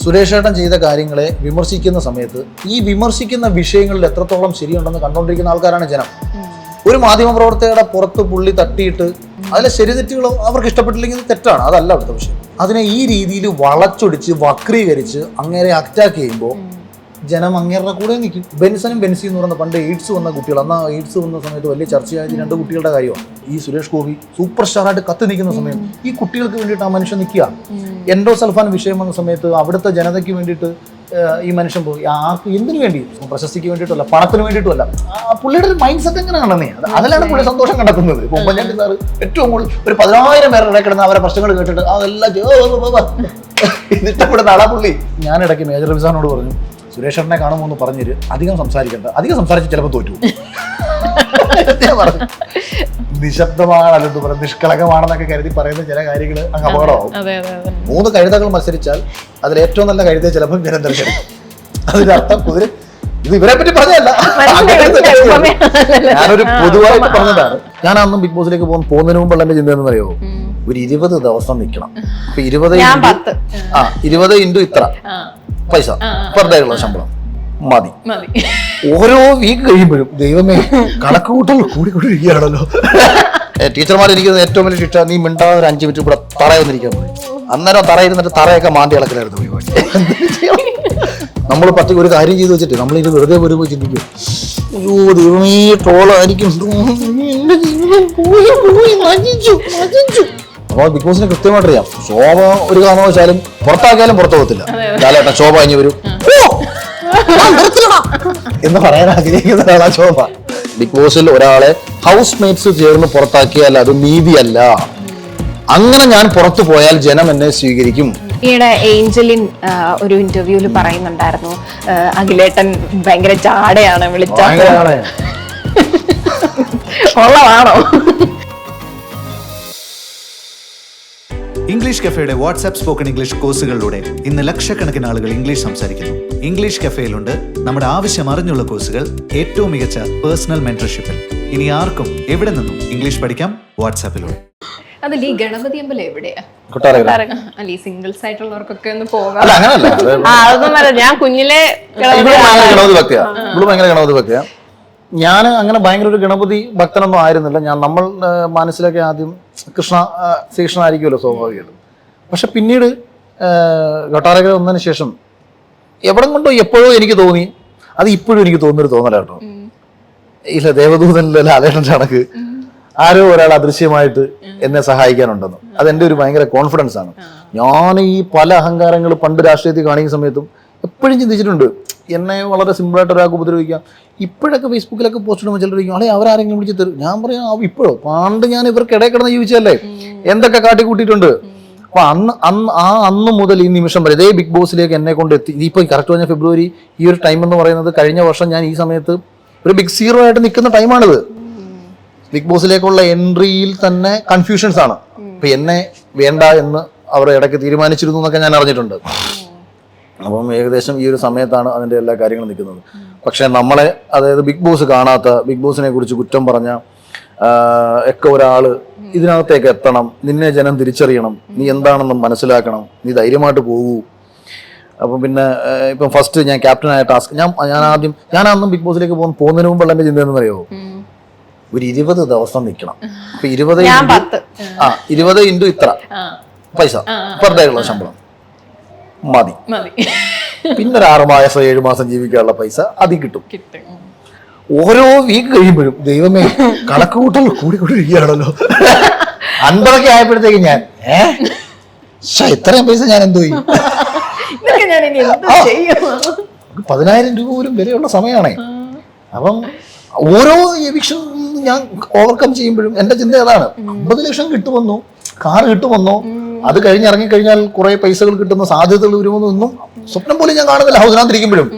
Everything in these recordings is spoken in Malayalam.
സുരേഷ് ഏട്ടൻ ചെയ്ത കാര്യങ്ങളെ വിമർശിക്കുന്ന സമയത്ത് ഈ വിമർശിക്കുന്ന വിഷയങ്ങളിൽ എത്രത്തോളം ശരിയുണ്ടെന്ന് കണ്ടുകൊണ്ടിരിക്കുന്ന ആൾക്കാരാണ് ജനം. ഒരു മാധ്യമപ്രവർത്തകരുടെ പുറത്ത് പുള്ളി തട്ടിയിട്ട് അതിലെ ശരി തെറ്റുകളോ അവർക്ക് ഇഷ്ടപ്പെട്ടില്ലെങ്കിൽ തെറ്റാണ്, അതല്ല അവിടുത്തെ വിഷയം. അതിനെ ഈ രീതിയിൽ വളച്ചൊടിച്ച് വക്രീകരിച്ച് അങ്ങേരെ അറ്റാക്ക് ചെയ്യുമ്പോൾ ജനം അങ്ങേരുടെ കൂടെ നിൽക്കും. ബെൻസനും ബെൻസി എന്ന് പറയുന്ന പണ്ട് എയ്ഡ്സ് വന്ന കുട്ടികൾ, അന്ന് എയ്ഡ്സ് വന്ന സമയത്ത് വലിയ ചർച്ചയായത് 2 കുട്ടികളുടെ കാര്യമാണ്. ഈ സുരേഷ് ഗോപി സൂപ്പർ സ്റ്റാറായിട്ട് കത്തി നിൽക്കുന്ന സമയം ഈ കുട്ടികൾക്ക് വേണ്ടിയിട്ട് ആ മനുഷ്യൻ നിൽക്കുക. എൻഡോസൾഫാൻ വിഷയം വന്ന സമയത്ത് അവിടുത്തെ ജനതയ്ക്ക് വേണ്ടിയിട്ട് ഈ മനുഷ്യൻ പോയി. ആർക്ക് എന്തിനു വേണ്ടി? പ്രശസ്തിക്ക് വേണ്ടിയിട്ടല്ല, പണത്തിന് വേണ്ടിയിട്ടുമല്ല. പുള്ളിയുടെ ഒരു മൈൻഡ് സെറ്റ് എങ്ങനെയാണെന്നേ, അതിലാണ് പുള്ളി സന്തോഷം കണ്ടെത്തുന്നത്. ഇപ്പൊ ഉമ്മൻചാണ്ടി സാറ് ഏറ്റവും കൂടുതൽ ഒരു 10,000 പേരുടെ കിടന്ന് അവരെ പ്രശ്നങ്ങൾ കേട്ടിട്ട് അതെല്ലാം ഇതിഷ്ടപ്പെടുന്ന ആളാ പുള്ളി. ഞാനിടയ്ക്ക് മേജർ റംസാനോട് പറഞ്ഞു, സുരേഷ് ഏട്ടനെ കാണുമ്പോൾ ഒന്ന് പറഞ്ഞിട്ട് അധികം സംസാരിക്കണ്ട, അധികം സംസാരിച്ച് ചിലപ്പോൾ തോറ്റു. പറഞ്ഞു നിശബ്ദമാണല്ലോ പറയാം, നിഷ്കളങ്കമാണെന്നൊക്കെ കരുതി പറയുന്ന ചില കാര്യങ്ങൾ അങ്ങ് അപകടമാവും. 3 കഴുതകൾ മത്സരിച്ചാൽ അതിൽ ഏറ്റവും നല്ല കഴുതയെ ചിലപ്പോൾ ജനം തിരഞ്ഞെടുക്കും. അതിന്റെ അർത്ഥം കുതിര ഇത് ഇവരെ പറ്റി പറഞ്ഞതല്ല, ഞാനൊരു പൊതുവായിട്ട് പറഞ്ഞതാണ്. ഞാൻ അന്നും ബിഗ് ബോസിലേക്ക് പോകുന്നതിന് മുമ്പുള്ള എന്റെ ചിന്ത എന്ന് അറിയാമോ, ഒരു 20 ദിവസം നിൽക്കണം. അപ്പൊ 20 ഇൻറ്റു ഇത്ര പൈസ പെർ ഡേ ഉള്ള ശമ്പളം മതി. ഓരോ വീക്ക് കഴിയുമ്പോഴും ദൈവമേ കണക്ക് കൂട്ടൽ കൂടിക്കൊണ്ടിരിക്കുകയാണല്ലോ. ടീച്ചർമാർ എനിക്ക് ഏറ്റവും വലിയ ശിക്ഷ, നീ മിണ്ടാതെ ഒരു 5 മിനിറ്റ് ഇവിടെ തറയൊന്നിരിക്കാൻ പോയി. അന്നേരം തറയിരുന്നിട്ട് തറയൊക്കെ മാന്തി ഇളക്കലായിരുന്നു പരിപാടി. നമ്മൾ ഒരു കാര്യം ചെയ്ത് വെച്ചിട്ട് നമ്മളിത് വെറുതെ വരുമ്പോൾ ചിന്തിക്കും, അയ്യോ ദൈവമേ ട്രോളായിരിക്കും. അപ്പോൾ ബിഗ് ബോസിനെ കൃത്യമായിട്ട് അറിയാം. ശോഭ ഒരു കാരണവശാലും പുറത്താക്കിയാലും പുറത്തു പോകത്തില്ല. ലാലേട്ടൻ ശോഭ കഴിഞ്ഞ് വരും എന്ന് പറയാൻ ആഗ്രഹിക്കുന്ന ഒരാളാ ശോഭ. ബിഗ് ബോസിൽ ഒരാളെ ഹൗസ് മേറ്റ്സ് ചേർന്ന് പുറത്താക്കിയാൽ അത് നീതിയല്ല. അങ്ങനെ ഞാൻ പുറത്തു പോയാൽ ജനം എന്നെ സ്വീകരിക്കും. ഈയിടെ ഏഞ്ചലിൻ ഒരു ഇന്റർവ്യൂല് പറയുന്നുണ്ടായിരുന്നു, അഖിലേട്ടൻ ഭയങ്കര ജാടയാണ് വിളിച്ചാണോ? ഇംഗ്ലീഷ് കഫേയുടെ വാട്സ്ആപ്പ് സ്പോക്കൺ ഇംഗ്ലീഷ് കോഴ്സുകളിലൂടെ ഇന്ന് ലക്ഷക്കണക്കിന് ആളുകൾ ഇംഗ്ലീഷ് സംസാരിക്കുന്നു. ഇംഗ്ലീഷ് കഫേയിലുണ്ട് നമ്മുടെ ആവശ്യം അറിഞ്ഞുള്ള കോഴ്സുകൾ ഏറ്റവും മികച്ച പേഴ്സണൽ മെന്റർഷിപ്പിൽ. ഇനി ആർക്കും എവിടെ നിന്നും ഇംഗ്ലീഷ് പഠിക്കാം വാട്സാപ്പിലൂടെ. അതിൽ ഈ ഗണപതി അമ്പലം എവിടെയാ? അല്ല, ഈ സിംഗിൾസ് ആയിട്ടുള്ളവർക്കൊക്കെ ഒന്ന് പോകാം. ഞാൻ കുഞ്ഞിലെ ഗണപതി ഭക്തിയാ. ഞാൻ അങ്ങനെ ഭയങ്കര ഒരു ഗണപതി ഭക്തനൊന്നും ആയിരുന്നില്ല. നമ്മൾ മനസ്സിലൊക്കെ ആദ്യം ശ്രീകൃഷ്ണനായിരിക്കുമല്ലോ സ്വാഭാവികമായിട്ടും. പക്ഷെ പിന്നീട് കൊട്ടാരക്കര വന്നതിന് ശേഷം എവിടെ കൊണ്ടോ എപ്പോഴോ എനിക്ക് തോന്നി, അത് ഇപ്പോഴും എനിക്ക് തോന്നുന്നൊരു തോന്നലാട്ടോ, ഇല്ല ദേവദൂതനിലെ ലാലേട്ടൻ്റെ കണക്ക് ആരോ ഒരാൾ അദൃശ്യമായിട്ട് എന്നെ സഹായിക്കാനുണ്ടെന്ന്. അതെൻ്റെ ഒരു ഭയങ്കര കോൺഫിഡൻസ് ആണ്. ഞാൻ ഈ പല അഹങ്കാരങ്ങൾ പണ്ട് രാഷ്ട്രീയത്തിൽ കാണിക്കുന്ന സമയത്തും എപ്പോഴും ചിന്തിച്ചിട്ടുണ്ട്, എന്നെ വളരെ സിമ്പിളായിട്ട് ഒരാൾക്ക് ഉപദ്രവിക്കാം. ഇപ്പോഴൊക്കെ ഫേസ്ബുക്കിലൊക്കെ പോസ്റ്റ് ഇടുമ്പോൾ ചിലർ ചോദിക്കും, അല്ലെ അവരാരെങ്കിലും വിളിച്ച് തരും. ഞാൻ പറയാം, ഇപ്പോഴോ? പണ്ട് ഞാൻ ഇവർക്ക് ഇടയിൽ കിടന്ന് ജീവിച്ചല്ലേ, എന്തൊക്കെ കാട്ടിക്കൂട്ടിയിട്ടുണ്ട്. അപ്പൊ അന്ന് മുതൽ ഈ നിമിഷം വരെ ഇതേ ബിഗ് ബോസിലേക്ക് എന്നെ കൊണ്ട് എത്തി. ഇപ്പൊ കറക്റ്റ് പറഞ്ഞ ഫെബ്രുവരി ഈ ഒരു ടൈം എന്ന് പറയുന്നത് കഴിഞ്ഞ വർഷം ഞാൻ ഈ സമയത്ത് ഒരു ബിഗ് സീറോ ആയിട്ട് നിൽക്കുന്ന ടൈമാണിത്. ബിഗ് ബോസിലേക്കുള്ള എൻട്രിയിൽ തന്നെ കൺഫ്യൂഷൻസ് ആണ്. അപ്പൊ എന്നെ വേണ്ട എന്ന് അവർ ഇടയ്ക്ക് തീരുമാനിച്ചിരുന്നു എന്നൊക്കെ ഞാൻ അറിഞ്ഞിട്ടുണ്ട്. അപ്പം ഏകദേശം ഈ ഒരു സമയത്താണ് അതിൻ്റെ എല്ലാ കാര്യങ്ങളും നിൽക്കുന്നത്. പക്ഷെ നമ്മളെ, അതായത് ബിഗ് ബോസ് കാണാത്ത, ബിഗ് ബോസിനെ കുറിച്ച് കുറ്റം പറഞ്ഞ ഒക്കെ ഒരാൾ ഇതിനകത്തേക്ക് എത്തണം. നിന്നെ ജനം തിരിച്ചറിയണം, നീ എന്താണെന്ന് മനസ്സിലാക്കണം, നീ ധൈര്യമായിട്ട് പോകൂ. അപ്പം പിന്നെ ഇപ്പം ഫസ്റ്റ് ഞാൻ ക്യാപ്റ്റനായ ടാസ്ക് ഞാൻ അന്നും ബിഗ് ബോസിലേക്ക് പോകുന്നതിന് മുമ്പുള്ള എൻ്റെ ചിന്ത എന്ന് അറിയാമോ, ഒരു 20 ദിവസം നിൽക്കണം. അപ്പൊ 20 ഇൻറ്റു ഇത്ര പൈസ പെർ ഡേ ഉള്ള ശമ്പളം മതി. പിന്നെ ഒരു 6 മാസം 7 മാസം ജീവിക്കാനുള്ള പൈസ അതിൽ കിട്ടും. ഓരോ വീക്ക് കഴിയുമ്പോഴും ദൈവമേ കണക്ക് കൂട്ടൽ കൂടിക്കൊണ്ടിരിക്കുകയാണല്ലോ. 50 ആയപ്പോഴത്തേക്ക് ഞാൻ ഇത്രയും പൈസ ഞാൻ എന്തോ ചെയ്യും? 10,000 രൂപ പോലും വിലയുള്ള സമയമാണേ. അപ്പം ഓരോ എവിക്ഷൻ ഞാൻ ഓവർകം ചെയ്യുമ്പോഴും എൻ്റെ ചിന്ത അതാണ്, 50 ലക്ഷം കിട്ടുമെന്നോ, കാർ കിട്ടുമെന്നോ, അത് കഴിഞ്ഞിറങ്ങിക്കഴിഞ്ഞാൽ കുറെ പൈസകൾ കിട്ടുന്ന സാധ്യതകൾ വരുമെന്നൊന്നും സ്വപ്നം പോലും ഞാൻ കാണുന്നില്ല. ഹൗസിനകത്തിരിക്കുമ്പോഴും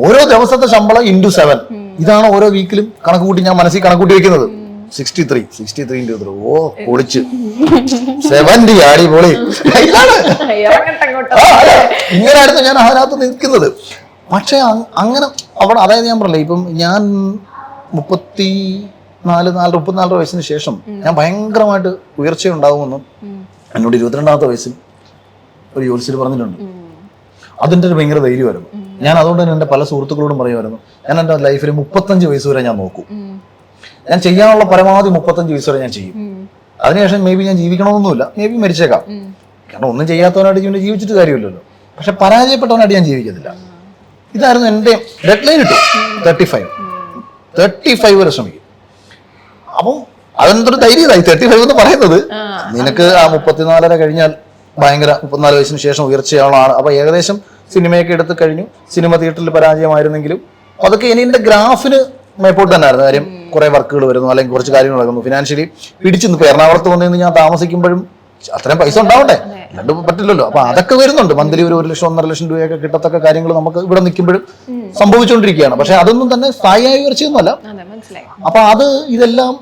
ഓരോ ദിവസത്തെ ശമ്പളം ഇൻറ്റു 7, ഇതാണ് ഓരോ വീക്കിലും കണക്ക് കൂട്ടി ഞാൻ മനസ്സിൽ കണക്കൂട്ടി വെക്കുന്നത്. 63 ഓ പൊളിച്ച് 70 ആടി പൊളി. ഇങ്ങനെയായിരുന്നു ഞാൻ അതിനകത്ത് നിൽക്കുന്നത്. പക്ഷെ അങ്ങനെ അവിടെ, അതായത് ഞാൻ പറഞ്ഞില്ലേ, ഇപ്പം ഞാൻ 34 വയസ്സിന് ശേഷം ഞാൻ ഭയങ്കരമായിട്ട് ഉയർച്ചയുണ്ടാകുമെന്നും എന്നോട് 22-ാമത്തെ വയസ്സിൽ ഒരു ജ്യോത്സ്യർ പറഞ്ഞിട്ടുണ്ട്. അതിൻ്റെ ഒരു ഭയങ്കര ധൈര്യമായിരുന്നു. ഞാൻ അതുകൊണ്ട് തന്നെ എൻ്റെ പല സുഹൃത്തുക്കളോടും പറയുമായിരുന്നു, ഞാൻ എൻ്റെ ലൈഫിൽ 35 വയസ്സ് വരെ ഞാൻ നോക്കും, ഞാൻ ചെയ്യാനുള്ള പരമാവധി 35 വയസ്സ് വരെ ഞാൻ ചെയ്യും. അതിനുശേഷം മേ ബി ഞാൻ ജീവിക്കണമെന്നൊന്നുമില്ല, മേ ബി മരിച്ചേക്കാം. കാരണം ഒന്നും ചെയ്യാത്തവനായിട്ട് ജീവിച്ചിട്ട് കാര്യമില്ലല്ലോ. പക്ഷെ പരാജയപ്പെട്ടവനായിട്ട് ഞാൻ ജീവിക്കത്തില്ല. ഇതായിരുന്നു എൻ്റെ ഡെഡ് ലൈൻ. ഇട്ടു 35 വരെ ശ്രമിക്കും. അപ്പം അതെന്തൊരു ധൈര്യമായി 35 എന്ന് പറയുന്നത്. നിനക്ക് ആ 34 കഴിഞ്ഞാൽ ഭയങ്കര 34 വയസ്സിന് ശേഷം ഉയർച്ചയാളാണ്. അപ്പൊ ഏകദേശം സിനിമയൊക്കെ എടുത്ത് കഴിഞ്ഞു. സിനിമ തിയേറ്ററിൽ പരാജയമായിരുന്നെങ്കിലും അതൊക്കെ ഇനി എൻ്റെ ഗ്രാഫിന് മേപ്പോട്ട് തന്നെ ആയിരുന്നു. കാര്യം കുറെ വർക്കുകൾ വരുന്നു, അല്ലെങ്കിൽ കുറച്ച് കാര്യങ്ങൾ നടക്കുന്നു, ഫിനാൻഷ്യലി പിടിച്ചു. ഇപ്പൊ എറണാകുളത്ത് വന്നു ഞാൻ താമസിക്കുമ്പോഴും അത്രയും പൈസ ഉണ്ടാവണ്ടേ, രണ്ടും പറ്റില്ലല്ലോ. അപ്പൊ അതൊക്കെ വരുന്നുണ്ട്. മന്ത്ലി ഒരു 1 ലക്ഷം 1.5 ലക്ഷം രൂപയൊക്കെ കിട്ടത്തക്ക കാര്യങ്ങൾ നമുക്ക് ഇവിടെ നിൽക്കുമ്പോഴും സംഭവിച്ചുകൊണ്ടിരിക്കുകയാണ്. പക്ഷെ അതൊന്നും തന്നെ സ്ഥായിയായ ഉയർച്ചയൊന്നുമല്ല. അപ്പൊ അത് ഇതെല്ലാം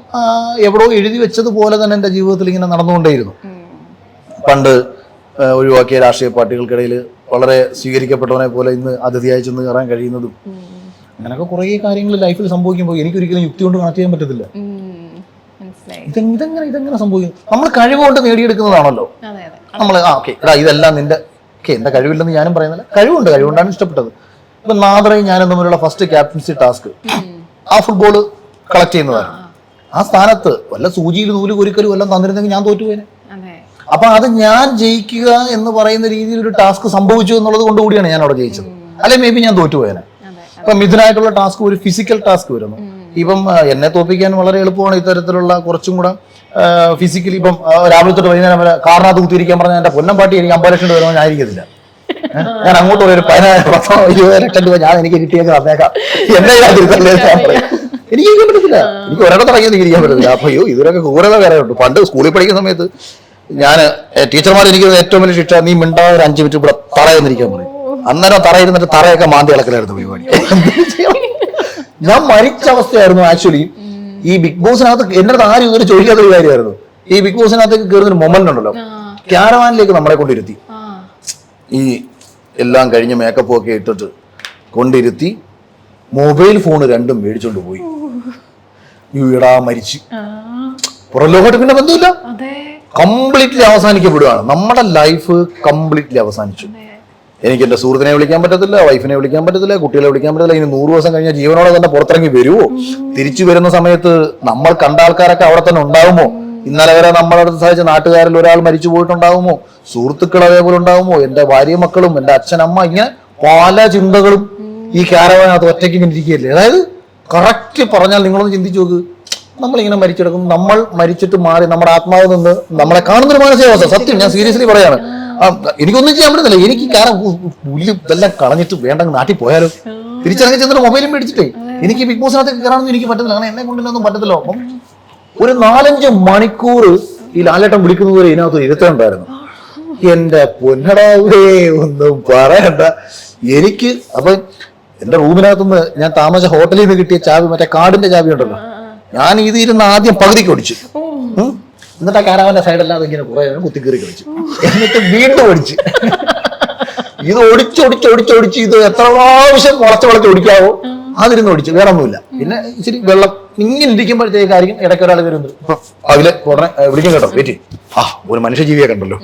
എവിടോ എഴുതി വെച്ചതുപോലെ തന്നെ എൻ്റെ ജീവിതത്തിൽ ഇങ്ങനെ നടന്നുകൊണ്ടേയിരുന്നു. പണ്ട് ഒഴിവാക്കിയ രാഷ്ട്രീയ പാർട്ടികൾക്കിടയിൽ വളരെ സ്വീകരിക്കപ്പെട്ടവനെ പോലെ ഇന്ന് അതിഥിയായി ചെന്ന് കയറാൻ കഴിയുന്നതും അങ്ങനെയൊക്കെ കുറേ കാര്യങ്ങൾ ലൈഫിൽ സംഭവിക്കുമ്പോൾ എനിക്കൊരിക്കലും യുക്തി കൊണ്ട് കണക്ട് ചെയ്യാൻ പറ്റത്തില്ല. ഇതെങ്ങനെ സംഭവിക്കും? നമ്മൾ കഴിവുകൊണ്ട് നേടിയെടുക്കുന്നതാണല്ലോ. നമ്മൾ ഓക്കെ ഇതെല്ലാം നിന്റെ എന്റെ കഴിവില്ലെന്ന് ഞാനും പറയുന്നില്ല, കഴിവുകൊണ്ടാണ് ഇഷ്ടപ്പെട്ടത്. ഇപ്പൊ നാദറയും ഞാനും തമ്മിലുള്ള ഫസ്റ്റ് ക്യാപ്റ്റൻസി ടാസ്ക് ആ ഫുട്ബോള് കളക്ട് ചെയ്യുന്നതാണ്. ആ സ്ഥാനത്ത് വല്ല സൂചിയിൽ നൂല് കുരുക്കലും എല്ലാം തന്നിരുന്നെങ്കിൽ ഞാൻ തോറ്റുപോയേനെ. അപ്പൊ അത് ഞാൻ ജയിക്കുക എന്ന് പറയുന്ന രീതിയിൽ ഒരു ടാസ്ക് സംഭവിച്ചു എന്നുള്ളത് കൊണ്ടുകൂടിയാണ് ഞാൻ അവിടെ ജയിച്ചത്. അല്ലെ മേ ബി ഞാൻ തോറ്റുപോയേനെ. ഇപ്പം ഇതിനായിട്ടുള്ള ടാസ്ക് ഒരു ഫിസിക്കൽ ടാസ്ക് വരുന്നു. ഇപ്പം എന്നെ തോൽപ്പിക്കാൻ വളരെ എളുപ്പമാണ് ഇത്തരത്തിലുള്ള കുറച്ചും കൂടെ ഫിസിക്കലി. ഇപ്പം രാവിലെ തൊട്ട് വൈകുന്നേരം വരെ കാറിനകത്ത് കുത്തിയിരിക്കാൻ പറഞ്ഞാൽ എന്റെ പൊന്നമ്പാട്ടി എനിക്ക് 50 ലക്ഷം രൂപ വരുമ്പോൾ ഞാൻ ഇരിക്കത്തില്ല. ഞാൻ അങ്ങോട്ട് ഒരു 15-20 ലക്ഷം രൂപ ഞാൻ എനിക്ക് കിട്ടിയൊക്കെ തന്നേക്കാം. എന്നെ എനിക്ക് ഇരിക്കാൻ പറ്റത്തില്ല. എനിക്ക് ഒരിടത്ത് ഇറങ്ങിയത് ഇരിക്കാൻ പറ്റത്തില്ല. അപ്പൊ ഇതിലൊക്കെ ക്രൂരത കാര്യമുണ്ട്. പണ്ട് സ്കൂളിൽ പഠിക്കുന്ന സമയത്ത് ഞാൻ ടീച്ചർമാർ എനിക്ക് ഏറ്റവും വലിയ ശിക്ഷ, നീ മിണ്ടാതെ ഒരു 5 മിനിറ്റ് ഇവിടെ തറയെന്നിരിക്കാൻ പറയും. അന്നേരം തറയിരുന്നിട്ട് തറയൊക്കെ മാന്തി ഇളക്കലായിരുന്നു പരിപാടി. ഞാൻ മരിച്ച അവസ്ഥയായിരുന്നു. ആക്ച്വലി ഈ ബിഗ് ബോസിനകത്ത് എന്റെ അടുത്ത് ആരും ഇതുവരെ ചോദിക്കാത്ത ഒരു കാര്യമായിരുന്നു. ഈ ബിഗ് ബോസിനകത്തേക്ക് കയറുന്നൊരു മൊമെന്റ് ഉണ്ടല്ലോ, ക്യാരവാനിലേക്ക് നമ്മളെ കൊണ്ടിരുത്തി, ഈ എല്ലാം കഴിഞ്ഞ് മേക്കപ്പ് ഒക്കെ ഇട്ടിട്ട് കൊണ്ടിരുത്തി മൊബൈൽ ഫോൺ രണ്ടും മേടിച്ചോണ്ട് പോയി. ഈടാ മരിച്ച് പുറം ലോകമായിട്ട് പിന്നെ ബന്ധമില്ല, കംപ്ലീറ്റ്ലി അവസാനിക്കപ്പെടുകയാണ്. നമ്മുടെ ലൈഫ് കംപ്ലീറ്റ്ലി അവസാനിച്ചു. എനിക്ക് എൻ്റെ സുഹൃത്തിനെ വിളിക്കാൻ പറ്റത്തില്ല, വൈഫിനെ വിളിക്കാൻ പറ്റത്തില്ല, കുട്ടികളെ വിളിക്കാൻ പറ്റത്തില്ല. ഇനി 100 ദിവസം കഴിഞ്ഞാൽ ജീവനോടെ തന്നെ പുറത്തിറങ്ങി വരുമോ? തിരിച്ചു വരുന്ന സമയത്ത് നമ്മൾ കണ്ട ആൾക്കാരൊക്കെ അവിടെ തന്നെ ഉണ്ടാവുമോ? ഇന്നലെ വരെ നമ്മളടുത്ത് സഹായിച്ച നാട്ടുകാരിൽ ഒരാൾ മരിച്ചു പോയിട്ടുണ്ടാവുമോ? സുഹൃത്തുക്കൾ അതേപോലെ ഉണ്ടാവുമോ? എൻ്റെ ഭാര്യ മക്കളും എൻ്റെ അച്ഛൻ അമ്മ, ഇങ്ങനെ പല ചിന്തകളും ഈ ക്യാരവാനകത്ത് ഒറ്റയ്ക്ക് ഇങ്ങനെ ഇരിക്കുകയല്ലേ. അതായത് കറക്റ്റ് പറഞ്ഞാൽ നിങ്ങളൊന്ന് ചിന്തിച്ചു നോക്ക്, നമ്മളിങ്ങനെ മരിച്ചെടുക്കും, നമ്മൾ മരിച്ചിട്ട് മാറി നമ്മുടെ ആത്മാവിൽ നിന്ന് നമ്മളെ കാണുന്നൊരു മാനസികാവസ്ഥ. സത്യം, ഞാൻ സീരിയസ്ലി പറയാണ്. എനിക്കൊന്നും ചെയ്യാൻ പറ്റത്തില്ല. എനിക്ക് കാരണം പുല്ല് ഇതെല്ലാം കളഞ്ഞിട്ട് വേണ്ടെങ്കിൽ നാട്ടിൽ പോയാലോ, തിരിച്ചിറങ്ങി ചെന്നിട്ട് മൊബൈലും മേടിച്ചിട്ടേ എനിക്ക് ബിഗ് ബോസിനകത്തേക്ക് കയറാനൊന്നും എനിക്ക് പറ്റത്തില്ല. കാരണം എന്നെ കൊണ്ടൊന്നും പറ്റത്തില്ല. അപ്പം ഒരു 4-5 മണിക്കൂർ ഈ ലാലേട്ടൻ വിളിക്കുന്നവരെ ഇതിനകത്ത് ഇരുത്തുണ്ടായിരുന്നു. എന്റെ പൊന്നടാവേ ഒന്നും പറയണ്ട. എനിക്ക് അപ്പൊ എന്റെ റൂമിനകത്തുനിന്ന് ഞാൻ താമസിച്ച ഹോട്ടലിൽ നിന്ന് കിട്ടിയ ചാവി, മറ്റേ കാർഡിന്റെ ചാവി ഉണ്ടല്ലോ, ഞാൻ ഇത് ഇരുന്ന് ആദ്യം പകുതിക്ക് ഒടിച്ചു. എന്നിട്ട് ആ കാരാവന്റെ സൈഡല്ലാതെ ഇങ്ങനെ കുറെ കുത്തിക്കീറി കളിച്ചു. എന്നിട്ട് വീണ്ടും ഒടിച്ച് ഇത് ഒടിച്ചൊടിച്ചൊടിച്ചൊടിച്ച് ഇത് എത്ര പ്രാവശ്യം വളച്ച് ഒടിക്കാവോ അതിരുന്ന് ഒടിച്ചു. വേറെ ഒന്നുമില്ല. പിന്നെ ഇച്ചിരി വെള്ളം ഇങ്ങനെ ഇരിക്കുമ്പോഴത്തേക്കായിരിക്കും ഇടയ്ക്ക് ഒരാൾ വരുന്നത്. ഇപ്പൊ അതിലെ ഉടനെ വിളിക്കും കേട്ടോ, വെയിറ്റ് ഒരു മനുഷ്യജീവിയെ കണ്ടല്ലോ,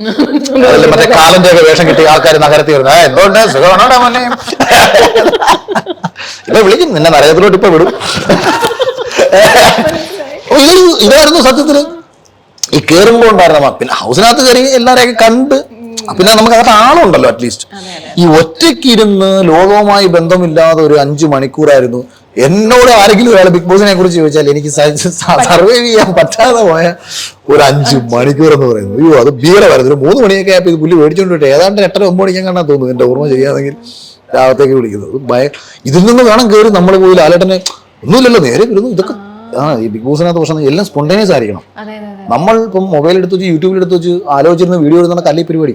അതല്ലേ മറ്റേ കാലന്റെ ഒക്കെ വേഷം കിട്ടിയ ആൾക്കാർ നഗരത്തിൽ വരുന്നത്, എന്തുകൊണ്ട് സുഖമാണോടാ മോനെ, ഇപ്പൊ വിളിക്കും നിന്നെ നരകത്തിലോട്ട് ഇപ്പൊ വിടും. ഇതായിരുന്നു സത്യത്തില് ഈ കേറുമ്പോ ഉണ്ടായിരുന്ന. പിന്നെ ഹൗസിനകത്ത് കയറി എല്ലാരെയൊക്കെ കണ്ട് പിന്നെ നമുക്ക് അകത്ത് ആളുണ്ടല്ലോ. അറ്റ്ലീസ്റ്റ് ഈ ഒറ്റയ്ക്കിരുന്ന് ലോകവുമായി ബന്ധമില്ലാതെ ഒരു 5 മണിക്കൂറായിരുന്നു. എന്നോട് ആരെങ്കിലും ഒരാൾ ബിഗ് ബോസിനെ കുറിച്ച് ചോദിച്ചാൽ എനിക്ക് സർവൈവ് ചെയ്യാൻ പറ്റാതെ പോയ ഒരു 5 മണിക്കൂർ എന്ന് പറയുന്നത്, അയ്യോ അത് ഭീകരമായിരുന്നു. ഒരു 3 മണിയൊക്കെ ആയപ്പോൾ ഇത് പുല്ല് മേടിച്ചോണ്ടിട്ട് ഏതാണ്ട് 8-9 മണിക്കാൻ കാണാൻ തോന്നുന്നു, എന്റെ ഓർമ്മ ശരിയാണെങ്കിൽ രാവത്തേക്ക് വിളിക്കുന്നത്. ഇതിൽ നിന്ന് വേണം കയറി നമ്മൾ പോയി ലാലേട്ടനെ ഒന്നുമില്ലല്ലോ നേരെ വരുന്നു. ഇതൊക്കെ ഈ ബിഗ് ബോസിനകത്ത് പക്ഷേ എല്ലാം സ്പോണ്ടേനിയസ് ആയിരിക്കണം. നമ്മൾ ഇപ്പം മൊബൈൽ എടുത്ത് വെച്ച് യൂട്യൂബിൽ എടുത്ത് വെച്ച് ആലോചിച്ചിരുന്ന വീഡിയോ എടുക്കുന്ന കല്ലി പരിപാടി,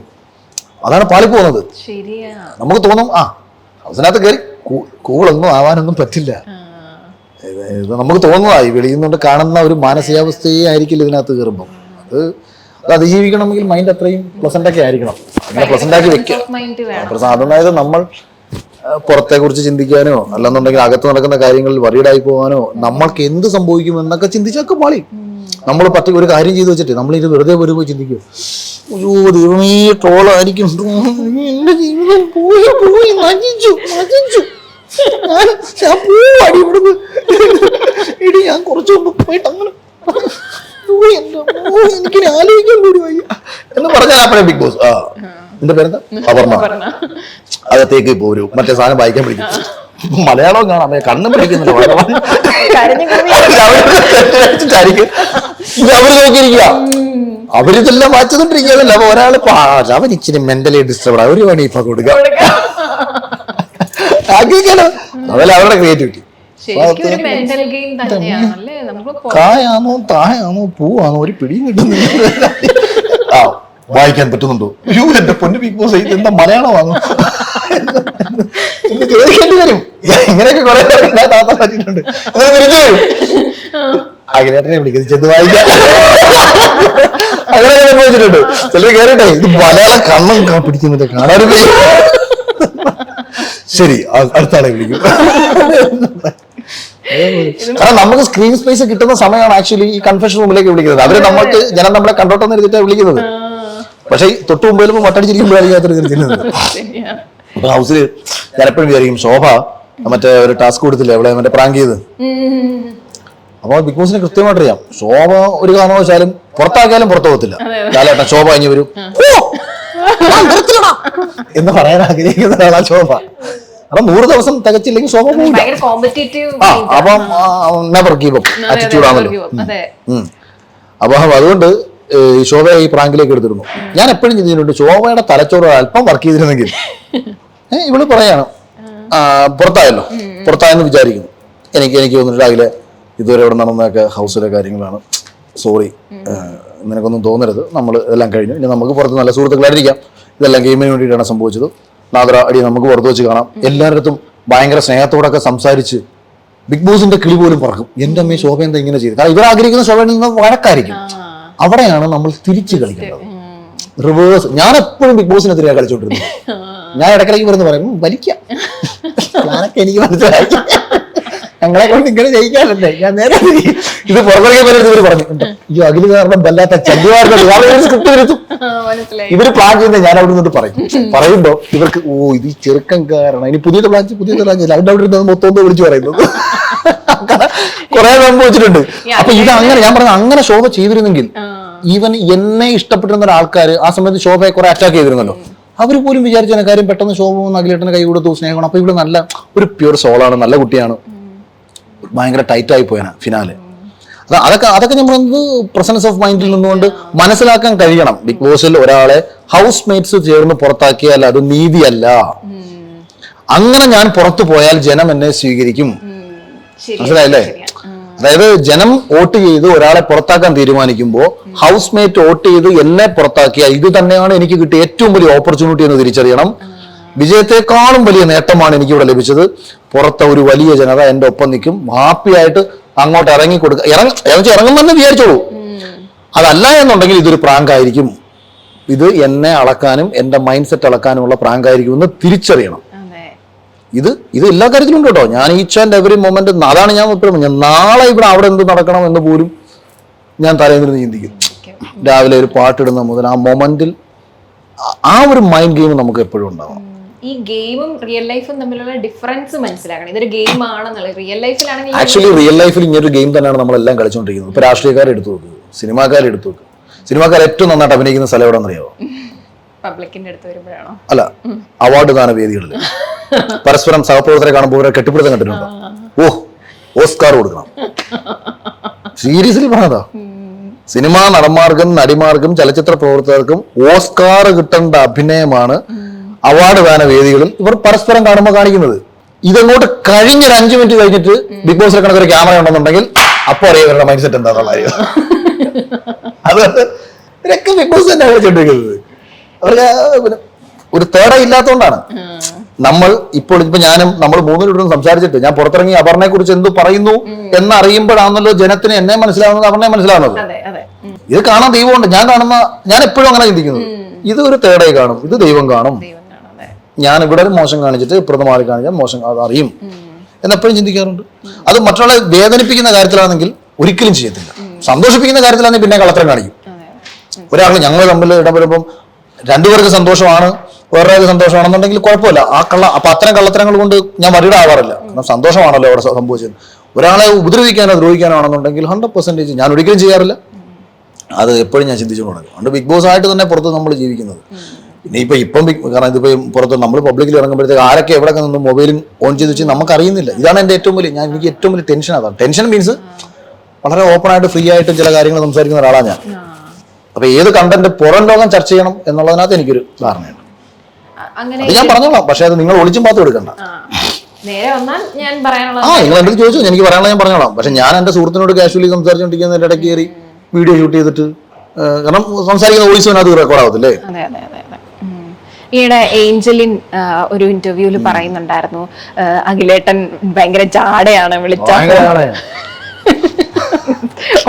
അതാണ് പാളിപ്പോകുന്നത്. നമുക്ക് തോന്നും ഹൗസിനകത്ത് കയറി കൂളൊന്നും ആവാനൊന്നും പറ്റില്ല. ഇത് നമുക്ക് തോന്നുന്നതായി വെളിയിൽ നിന്നുകൊണ്ട് കാണുന്ന ഒരു മാനസികാവസ്ഥയെ ആയിരിക്കില്ല ഇതിനകത്ത് കയറുമ്പോൾ. അത് അതിജീവിക്കണമെങ്കിൽ മൈൻഡ് അത്രയും പ്ലസന്റ് ഒക്കെ ആയിരിക്കണം. അങ്ങനെ പ്ലസന്റ് ആക്കി വെക്കുക. അതായത് നമ്മൾ പുറത്തെ കുറിച്ച് ചിന്തിക്കാനോ അല്ലെന്നുണ്ടെങ്കിൽ അകത്ത് നടക്കുന്ന കാര്യങ്ങളിൽ വറീഡായി പോകാനോ നമ്മൾക്ക് എന്ത് സംഭവിക്കും എന്നൊക്കെ ചിന്തിച്ചൊക്കെ പാളി. നമ്മൾ ഒരു കാര്യം ചെയ്ത് വെച്ചിട്ട് നമ്മളിത് വെറുതെ പോയി ചിന്തിക്കുമോ, അയ്യോ ദൈവമേ ട്രോളായിരിക്കും, എന്റെ ജീവിതം പോയി നശിച്ചു. ഞാൻ പോവാടി ഇവിടുന്ന്. ഇടി ഞാൻ കുറച്ചു മുമ്പ് പോയിട്ട് അങ്ങനെ എനിക്ക് ആലോചിക്കാൻ കൂടി വയ്യ എന്ന് പറഞ്ഞാൽ അപ്പഴേ ബിഗ് ബോസ് എന്റെ പേരെന്താ അപർണ അകത്തേക്ക് പോരൂ മറ്റേ സാധനം വായിക്കാൻ പിടിക്കും. മലയാളം കാണാം, കണ്ണും പിടിക്കുന്നില്ല. അവര് നോക്കിയിരിക്കുക, അവരിതെല്ലാം വായിച്ചോണ്ടിരിക്കുകയല്ല. അപ്പൊ ഒരാള് അവൻ ഇച്ചിരി മെന്റലി ഡിസ്റ്റർബ് ഒരു പണി ഇപ്പൊ കൊടുക്കാം. അതല്ല അവരുടെ ക്രിയേറ്റിവിറ്റി. കായാണോ തായാണോ പൂവാണോ ഒരു പിടിയും കിട്ടുന്നില്ല. ആ വായിക്കാൻ പറ്റുന്നുണ്ടോ? അയ്യോ എന്റെ പൊന്നു ബിഗ് ബോസ് എന്താ മലയാളമാണോ ചോദിക്കേണ്ടി വരും. ഇങ്ങനെയൊക്കെ കുറെ താത്ത പറ്റിയിട്ടുണ്ട്. അഖിലേട്ടനെ വിളിക്കുന്നത് ചെന്ന് വായിക്കാൻ അങ്ങനെ അനുഭവിച്ചിട്ടുണ്ട്. ചിലർ കേറട്ടെ ഇത് മലയാളം കണ്ണം പിടിക്കുന്നുണ്ട് കാണാനും. ശരി അടുത്ത ആളെ വിളിക്കും. കാരണം നമുക്ക് സ്ക്രീൻ സ്പേസ് കിട്ടുന്ന സമയമാണ് ആക്ച്വലി ഈ കൺഫെഷൻ റൂമിലേക്ക് വിളിക്കുന്നത്. അവര് നമ്മൾക്ക് ജനം നമ്മളെ കണ്ടോട്ടെന്ന് എഴുതിയിട്ടാണ് വിളിക്കുന്നത്. പക്ഷെ തൊട്ട് മുമ്പ് ചിലപ്പോൾ മട്ടടിച്ചിരിക്കുമ്പോഴാണ് കരുതുന്നത്. അപ്പൊ ഹൗസിൽ ഞാൻ എപ്പോഴും വിചാരിക്കും ശോഭ മറ്റേ ഒരു ടാസ്ക് കൊടുത്തില്ലേ അവിടെ മറ്റേ പ്രാങ്ക് ചെയ്ത്. അപ്പൊ ബിഗ് ബോസിന് കൃത്യമായിട്ട് അറിയാം ശോഭ ഒരു കാരണവശാലും പുറത്താക്കിയാലും പുറത്തു പോകത്തില്ല. ലാലേട്ടൻ ശോഭ കഴിഞ്ഞ് വരും എന്ന് പറയാൻ ആഗ്രഹിക്കുന്ന ഒരാളാ ശോഭ. അപ്പൊ 100 ദിവസം തികച്ചില്ലെങ്കിൽ ശോഭ പോകില്ല. അപ്പം നെവർ ഗീവ് അപ്പ് ആറ്റിറ്റ്യൂഡാണല്ലോ. അപ്പൊ അതുകൊണ്ട് ശോഭയെ ഈ പ്രാങ്കിലേക്ക് എടുത്തിരുന്നു. ഞാൻ എപ്പോഴും ചിന്തിച്ചിട്ടുണ്ട് ശോഭയുടെ തലച്ചോറ് അല്പം വർക്ക് ചെയ്തിരുന്നെങ്കിൽ. ഇവള് പറയാണ് പുറത്തായല്ലോ, പുറത്തായെന്ന് വിചാരിക്കുന്നു. എനിക്ക് തോന്നുന്നു രാവിലെ ഇതുവരെ ഇവിടെ നടന്നതൊക്കെ ഹൗസിലെ കാര്യങ്ങളാണ്. സോറി, നിനക്കൊന്നും തോന്നരുത്, നമ്മൾ ഇതെല്ലാം കഴിഞ്ഞു, ഇനി നമുക്ക് പുറത്ത് നല്ല സുഹൃത്തുക്കളായിരിക്കാം. ഇതെല്ലാം ഗെയിമിന് വേണ്ടിയിട്ടാണ് സംഭവിച്ചത്. നാദറ അടി നമുക്ക് പുറത്ത് വെച്ച് കാണാം. എല്ലാവരുടെ ഭയങ്കര സ്നേഹത്തോടൊക്കെ സംസാരിച്ച് ബിഗ് ബോസിന്റെ കിളി പോലും പറക്കും. എന്റെ അമ്മയെ ശോഭ എന്താ ഇങ്ങനെ ചെയ്ത്? കാരണം ഇവരാഗ്രഹിക്കുന്ന ശോഭ വഴക്കായിരിക്കും. അവിടെയാണ് നമ്മൾ തിരിച്ചു കളിക്കേണ്ടത്, റിവേഴ്സ്. ഞാൻ എപ്പോഴും ബിഗ് ബോസിനെതിരെയാണ് കളിച്ചോണ്ടിരുന്നത്. ഞാൻ ഇടയ്ക്കിടയ്ക്ക് വരുന്ന പറയും വലിക്കാം, ഞാനൊക്കെ എനിക്ക് മനസ്സിലായി ഞങ്ങളെ കൊണ്ട് ഇങ്ങനെ ജയിക്കാനല്ലേ. ഞാൻ നേരെ ഇത് പുറത്തിറങ്ങിയ പോലെ ഇവര് പറഞ്ഞു ഈ അഖില് കാരണം വല്ലാത്ത ചന്ദ്രവാർത്ത സ്ക്രിപ്റ്റ് വരുത്തും. ഇവര് പ്ലാൻ ചെയ്യുന്നത് ഞാൻ അവിടെ നിന്നിട്ട് പറയുമ്പോ ഇവർക്ക് ഇത് ചെറുക്കം കാരണം ഇനി പുതിയ പ്ലാൻ അവിടെ ഇരുന്നത് മൊത്തം വിളിച്ചു പറയുന്നത് കുറെ സംഭവിച്ചിട്ടുണ്ട്. അപ്പൊ ഇത് അങ്ങനെ ഞാൻ പറഞ്ഞ അങ്ങനെ ശോഭ ചെയ്തിരുന്നെങ്കിൽ ഈവൻ എന്നെ ഇഷ്ടപ്പെട്ടിരുന്ന ഒരാൾക്കാർ ആ സമയത്ത് ശോഭയെ കുറെ അറ്റാക്ക് ചെയ്തിരുന്നല്ലോ. അവർ പോലും വിചാരിച്ച കാര്യം പെട്ടെന്ന് ശോഭ അഖിലേട്ടന് കൈ കൊടുത്തു, സ്നേഹമാണ്. അപ്പൊ ഇവിടെ നല്ല ഒരു പ്യൂർ സോളാണ്, നല്ല കുട്ടിയാണ്. ഭയങ്കര ടൈറ്റായി പോയന ഫിനാലെ. അതൊക്കെ ഞാൻ പറയുന്നത് പ്രസൻസ് ഓഫ് മൈൻഡിൽ നിന്നുകൊണ്ട് മനസ്സിലാക്കാൻ കഴിയണം. ബിഗ് ബോസിൽ ഒരാളെ ഹൗസ് മേറ്റ്സ് ചേർന്ന് പുറത്താക്കിയാൽ അത് നീതിയല്ല. അങ്ങനെ ഞാൻ പുറത്തു പോയാൽ ജനം എന്നെ സ്വീകരിക്കും. മനസ്സിലായില്ലേ? അതായത് ജനം വോട്ട് ചെയ്ത് ഒരാളെ പുറത്താക്കാൻ തീരുമാനിക്കുമ്പോൾ ഹൗസ് മേറ്റ് വോട്ട് ചെയ്ത് എന്നെ പുറത്താക്കിയാൽ ഇത് തന്നെയാണ് എനിക്ക് കിട്ടിയ ഏറ്റവും വലിയ ഓപ്പർച്യൂണിറ്റി എന്ന് തിരിച്ചറിയണം. വിജയത്തെക്കാളും വലിയ നേട്ടമാണ് എനിക്കിവിടെ ലഭിച്ചത്. പുറത്തെ ഒരു വലിയ ജനത എന്റെ ഒപ്പം നിൽക്കും. ഹാപ്പിയായിട്ട് അങ്ങോട്ട് ഇറങ്ങി കൊടുക്കുക. ഇറങ്ങുമെന്ന് വിചാരിച്ചോളൂ. അതല്ല എന്നുണ്ടെങ്കിൽ ഇതൊരു പ്രാങ്കായിരിക്കും. ഇത് എന്നെ അളക്കാനും എന്റെ മൈൻഡ് സെറ്റ് അളക്കാനുമുള്ള പ്രാങ്കായിരിക്കും എന്ന് തിരിച്ചറിയണം. ഇത് എല്ലാ കാര്യത്തിലും ഉണ്ട് കേട്ടോ. ഞാൻ ഈച്ച് ആൻഡ് എവറി മൊമെന്റ്, അതാണ് ഞാൻ എപ്പോഴും നാളെ ഇവിടെ അവിടെ എന്ത് നടക്കണം എന്ന് പോലും ഞാൻ തലേന്നിരുന്ന് ചിന്തിക്കും. രാവിലെ ഒരു പാട്ടിടുന്ന മുതൽ ആ മൊമെന്റിൽ ആ ഒരു മൈൻഡ് ഗെയിം നമുക്ക് എപ്പോഴും ഉണ്ടാവണം. ഈ ഗെയിമും റിയൽ ലൈഫും തമ്മിലുള്ള ഡിഫറൻസ് മനസ്സിലാക്കണം. ഇതൊരു ഗെയിം ആണെന്നുള്ളത് റിയൽ ലൈഫിലാണെങ്കിൽ ആക്ച്വലി റിയൽ ലൈഫിൽ ഇങ്ങനൊരു ഗെയിം തന്നെയാണ് നമ്മളെല്ലാം കളിച്ചുകൊണ്ടിരിക്കുന്നത്. ഇപ്പൊ രാഷ്ട്രീയക്കാരെ എടുത്തു നോക്കുക, സിനിമാക്കാരെ എടുത്തു നോക്കുക. സിനിമാക്കാർ ഏറ്റവും നന്നായിട്ട് അഭിനയിക്കുന്ന സ്ഥലം എവിടെയെന്ന് അറിയാമോ? പബ്ലിക്കിന്റെ അടുത്ത് വരുമ്പോഴാണോ? അല്ല, അവാർഡ് ദാന വേദികളിൽ പരസ്പരം സഹപ്രവർത്തകരെ കാണുമ്പോൾ കെട്ടിപ്പിടുത്തം കണ്ടിട്ടുണ്ടോ? ഓസ്കാർ കൊടുക്കണം. സീരിയസ്ലി പറഞ്ഞതാ. സിനിമാ നടന്മാർക്കും നടിമാർക്കും ചലച്ചിത്ര പ്രവർത്തകർക്കും ഓസ്കാർ കിട്ടേണ്ട അഭിനയമാണ് അവാർഡ് ദാന വേദികളിൽ ഇവർ പരസ്പരം കാണുമ്പോൾ കാണിക്കുന്നത്. ഇതങ്ങോട്ട് കഴിഞ്ഞൊരു 5 മിനിറ്റ് കഴിഞ്ഞിട്ട് ബിഗ് ബോസിലെ കണക്കൊരു ക്യാമറ ഉണ്ടെന്നുണ്ടെങ്കിൽ അപ്പൊ അറിയാം ഇവരുടെ മൈൻഡ് സെറ്റ് എന്താണെന്നുള്ള കാര്യം. അതുകൊണ്ട് ഇവരൊക്കെ ബിഗ് ബോസ് തന്നെ കളിച്ചോണ്ടിരിക്കുന്നത്. അവർക്ക് ഒരു തേട ഇല്ലാത്തതുകൊണ്ടാണ്. നമ്മൾ ഇപ്പോൾ നമ്മൾ 3 പേരോടും സംസാരിച്ചിട്ട് ഞാൻ പുറത്തിറങ്ങി അപർണയെ കുറിച്ച് എന്ത് പറയുന്നു എന്നറിയുമ്പോഴാണല്ലോ ജനത്തിന് എന്നെ മനസ്സിലാവുന്നത്, അപർണയെ മനസ്സിലാവുന്നത്. ഇത് കാണാൻ ദൈവമുണ്ട്. ഞാൻ എപ്പോഴും അങ്ങനെ ചിന്തിക്കുന്നത്. ഇത് ഒരു തേടയെ കാണും, ഇത് ദൈവം കാണും. ഞാൻ ഇവിടെ ഒരു മോശം കാണിച്ചിട്ട് ഇപ്പുറത്ത് മാറി കാണിച്ചാൽ മോശം അത് അറിയും എന്നെപ്പോഴും ചിന്തിക്കാറുണ്ട്. അത് മറ്റുള്ളവരെ വേദനിപ്പിക്കുന്ന കാര്യത്തിലാണെങ്കിൽ ഒരിക്കലും ചെയ്യത്തില്ല. സന്തോഷിപ്പിക്കുന്ന കാര്യത്തിലാണെങ്കിൽ പിന്നെ കളത്തരം കാണിക്കും. ഒരാൾ ഞങ്ങൾ തമ്മിൽ ഇടപെടുമ്പം രണ്ടുപേർക്ക് സന്തോഷമാണ്, വേറൊരാൾക്ക് സന്തോഷമാണെന്നുണ്ടെങ്കിൽ കുഴപ്പമില്ല. അപ്പൊ അത്തരം കള്ളത്തരങ്ങൾ കൊണ്ട് ഞാൻ വരിയുടെ ആവാറില്ല. കാരണം സന്തോഷമാണല്ലോ അവിടെ സംഭവിച്ചത്. ഒരാളെ ഉപദ്രവിക്കാനോ ദ്രോഹിക്കാനോ ആണെന്നുണ്ടെങ്കിൽ 100% ഞാൻ ഒരിക്കലും ചെയ്യാറില്ല. അത് എപ്പോഴും ഞാൻ ചിന്തിച്ചുകൊണ്ട് അതുകൊണ്ട് ബിഗ് ബോസ് ആയിട്ട് തന്നെ പുറത്ത് നമ്മൾ ജീവിക്കുന്നത്. പിന്നെ ഇപ്പം കാരണം ഇതിപ്പോ പുറത്ത് നമ്മൾ പബ്ലിക്കിൽ ഇറങ്ങുമ്പോഴത്തേക്ക് ആരൊക്കെ എവിടെ നിന്ന് മൊബൈലും ഓൺ ചെയ്ത് വെച്ച് നമുക്ക് അറിയുന്നില്ല. ഇതാണ് എൻ്റെ ഏറ്റവും വലിയ എനിക്ക് ഏറ്റവും വലിയ ടെൻഷൻ. അതാണ് ടെൻഷൻ മീൻസ് വളരെ ഓപ്പൺ ആയിട്ട് ഫ്രീ ആയിട്ട് ചില കാര്യങ്ങൾ സംസാരിക്കുന്ന ഒരാളാണ് ഞാൻ. അപ്പൊ ഏത് കണ്ടന്റ് പുറം ലോകം ചർച്ച ചെയ്യണം എന്നുള്ളതിനകത്ത് എനിക്കൊരു ധാരണയുണ്ട്. അത് ഞാൻ പറഞ്ഞോളാം, പക്ഷെ അത് നിങ്ങൾ ഒളിച്ചും പാത്തും എടുക്കണ്ട. നിങ്ങൾ എന്തെങ്കിലും ചോദിച്ചു എനിക്ക് പറയാനുള്ള ഞാൻ പറഞ്ഞോളാം. പക്ഷെ ഞാൻ എന്റെ സുഹൃത്തിനോട് കാഷ്വലി സംസാരിച്ചുകൊണ്ടിരിക്കുന്നതിന്റെ ഇടയ്ക്ക് കയറി വീഡിയോ ഷൂട്ട് ചെയ്തിട്ട്, കാരണം സംസാരിക്കുന്ന വോയിസ് അത് റെക്കോർഡ് ആവത്തില്ലേ. ഈയിടെ ഏഞ്ചലിൻ ഒരു ഇന്റർവ്യൂല് പറയുന്നുണ്ടായിരുന്നു അഖിലേട്ടൻ ഭയങ്കര ജാടയാണ്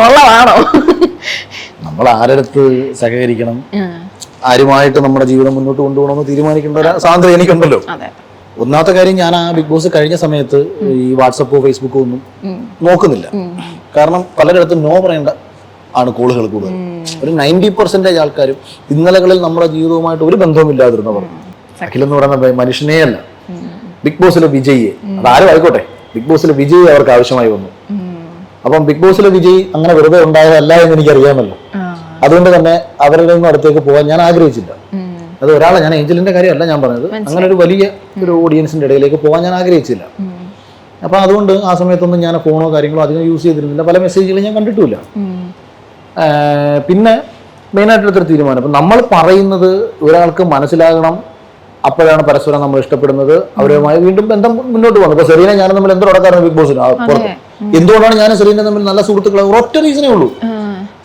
ഉള്ളതാണോ? നമ്മൾ ആരടുത്ത് സഹകരിക്കണം, ആരുമായിട്ട് നമ്മുടെ ജീവിതം മുന്നോട്ട് കൊണ്ടുപോകണമെന്ന് തീരുമാനിക്കേണ്ട ഒരു സ്വാതന്ത്ര്യം എനിക്കുണ്ടല്ലോ. ഒന്നാമത്തെ കാര്യം, ഞാൻ ആ ബിഗ് ബോസ് കഴിഞ്ഞ സമയത്ത് ഈ വാട്സപ്പോ ഫേസ്ബുക്കോ ഒന്നും നോക്കുന്നില്ല. കാരണം പലരിടത്തും നോ പറയേണ്ട ആണ് കോളുകൾ കൂടുതൽ. ഒരു 90% ആൾക്കാരും ഇന്നലകളിൽ നമ്മുടെ ജീവിതവുമായിട്ട് ഒരു ബന്ധവുമില്ലാതിരുന്നവർ. അഖിലെന്ന് പറയുന്ന മനുഷ്യനേ അല്ല, ബിഗ് ബോസിലെ വിജയിയെ, അതാരും ആയിക്കോട്ടെ, ബിഗ് ബോസിലെ വിജയി അവർക്ക് ആവശ്യമായി വന്നു. അപ്പം ബിഗ് ബോസിലെ വിജയി അങ്ങനെ വെറുതെ ഉണ്ടായതല്ല എന്ന് എനിക്കറിയാമല്ലോ. അതുകൊണ്ട് തന്നെ അവരുടെ ഒന്നും അടുത്തേക്ക് പോകാൻ ഞാൻ ആഗ്രഹിച്ചില്ല. അത് ഒരാളെ, ഞാൻ ഏഞ്ചലിന്റെ കാര്യമല്ല ഞാൻ പറഞ്ഞത്, അങ്ങനെ ഒരു വലിയ ഒരു ഓഡിയൻസിന്റെ ഇടയിലേക്ക് പോകാൻ ഞാൻ ആഗ്രഹിച്ചില്ല. അപ്പൊ അതുകൊണ്ട് ആ സമയത്തൊന്നും ഞാൻ ഫോണോ കാര്യങ്ങളോ അധികം യൂസ് ചെയ്തിരുന്നില്ല. പല മെസ്സേജുകളും ഞാൻ കണ്ടിട്ടില്ല. പിന്നെ മെയിനായിട്ട് എടുത്തൊരു തീരുമാനം, അപ്പം നമ്മൾ പറയുന്നത് ഒരാൾക്ക് മനസ്സിലാകണം. അപ്പോഴാണ് പരസ്പരം നമ്മൾ ഇഷ്ടപ്പെടുന്നത്, അവരുമായി വീണ്ടും ബന്ധം മുന്നോട്ട് പോകുന്നത്. ഇപ്പൊ സെറീന ഞാനും തമ്മിൽ എന്തോ നടക്കാറുണ്ട് ബിഗ് ബോസിന് പുറത്ത്. എന്തുകൊണ്ടാണ് ഞാൻ സെറീന തമ്മിൽ നല്ല സുഹൃത്തുക്കളെ? ഒരൊറ്റ റീസണേ ഉള്ളൂ,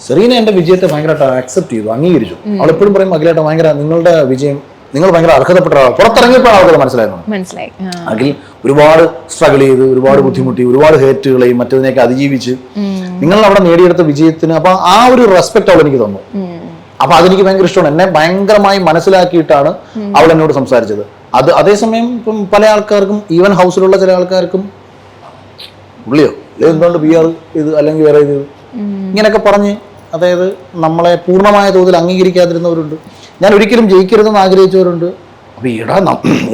സെറീന എന്റെ വിജയത്തെ ഭയങ്കരമായിട്ട് അക്സെപ്റ്റ് ചെയ്തു, അംഗീകരിച്ചു. അവൾ എപ്പോഴും പറയും, അഖിലേട്ട ഭയങ്കര നിങ്ങളുടെ വിജയം, നിങ്ങൾ ഭയങ്കര അർഹതപ്പെട്ട ആൾ. പുറത്തിറങ്ങിയപ്പോഴാണ് അവർക്ക് മനസ്സിലായി. അഖിൽ ഒരുപാട് സ്ട്രഗിൾ ചെയ്ത്, ഒരുപാട് ബുദ്ധിമുട്ടി, ഒരുപാട് ഹേറ്റുകളെയും മറ്റതിനെയൊക്കെ അതിജീവിച്ച് നിങ്ങൾ അവിടെ നേടിയെടുത്ത വിജയത്തിന് അപ്പൊ ആ ഒരു റെസ്പെക്ട് അവൾ എനിക്ക് തന്നു. അപ്പൊ അതെനിക്ക് ഭയങ്കര ഇഷ്ടമാണ്. എന്നെ ഭയങ്കരമായി മനസ്സിലാക്കിയിട്ടാണ് അവൾ എന്നോട് സംസാരിച്ചത്. അത് അതേസമയം ഇപ്പം പല ആൾക്കാർക്കും, ഈവൻ ഹൗസിലുള്ള ചില ആൾക്കാർക്കും ഉള്ളിയോ എന്തുകൊണ്ട് ബി ആർ ഇത് അല്ലെങ്കിൽ വേറെ ഇത് ഇങ്ങനെയൊക്കെ പറഞ്ഞ്, അതായത് നമ്മളെ പൂർണ്ണമായ തോതിൽ അംഗീകരിക്കാതിരുന്നവരുണ്ട്. ഞാൻ ഒരിക്കലും ജയിക്കരുതെന്ന് ആഗ്രഹിച്ചവരുണ്ട്. അപ്പൊ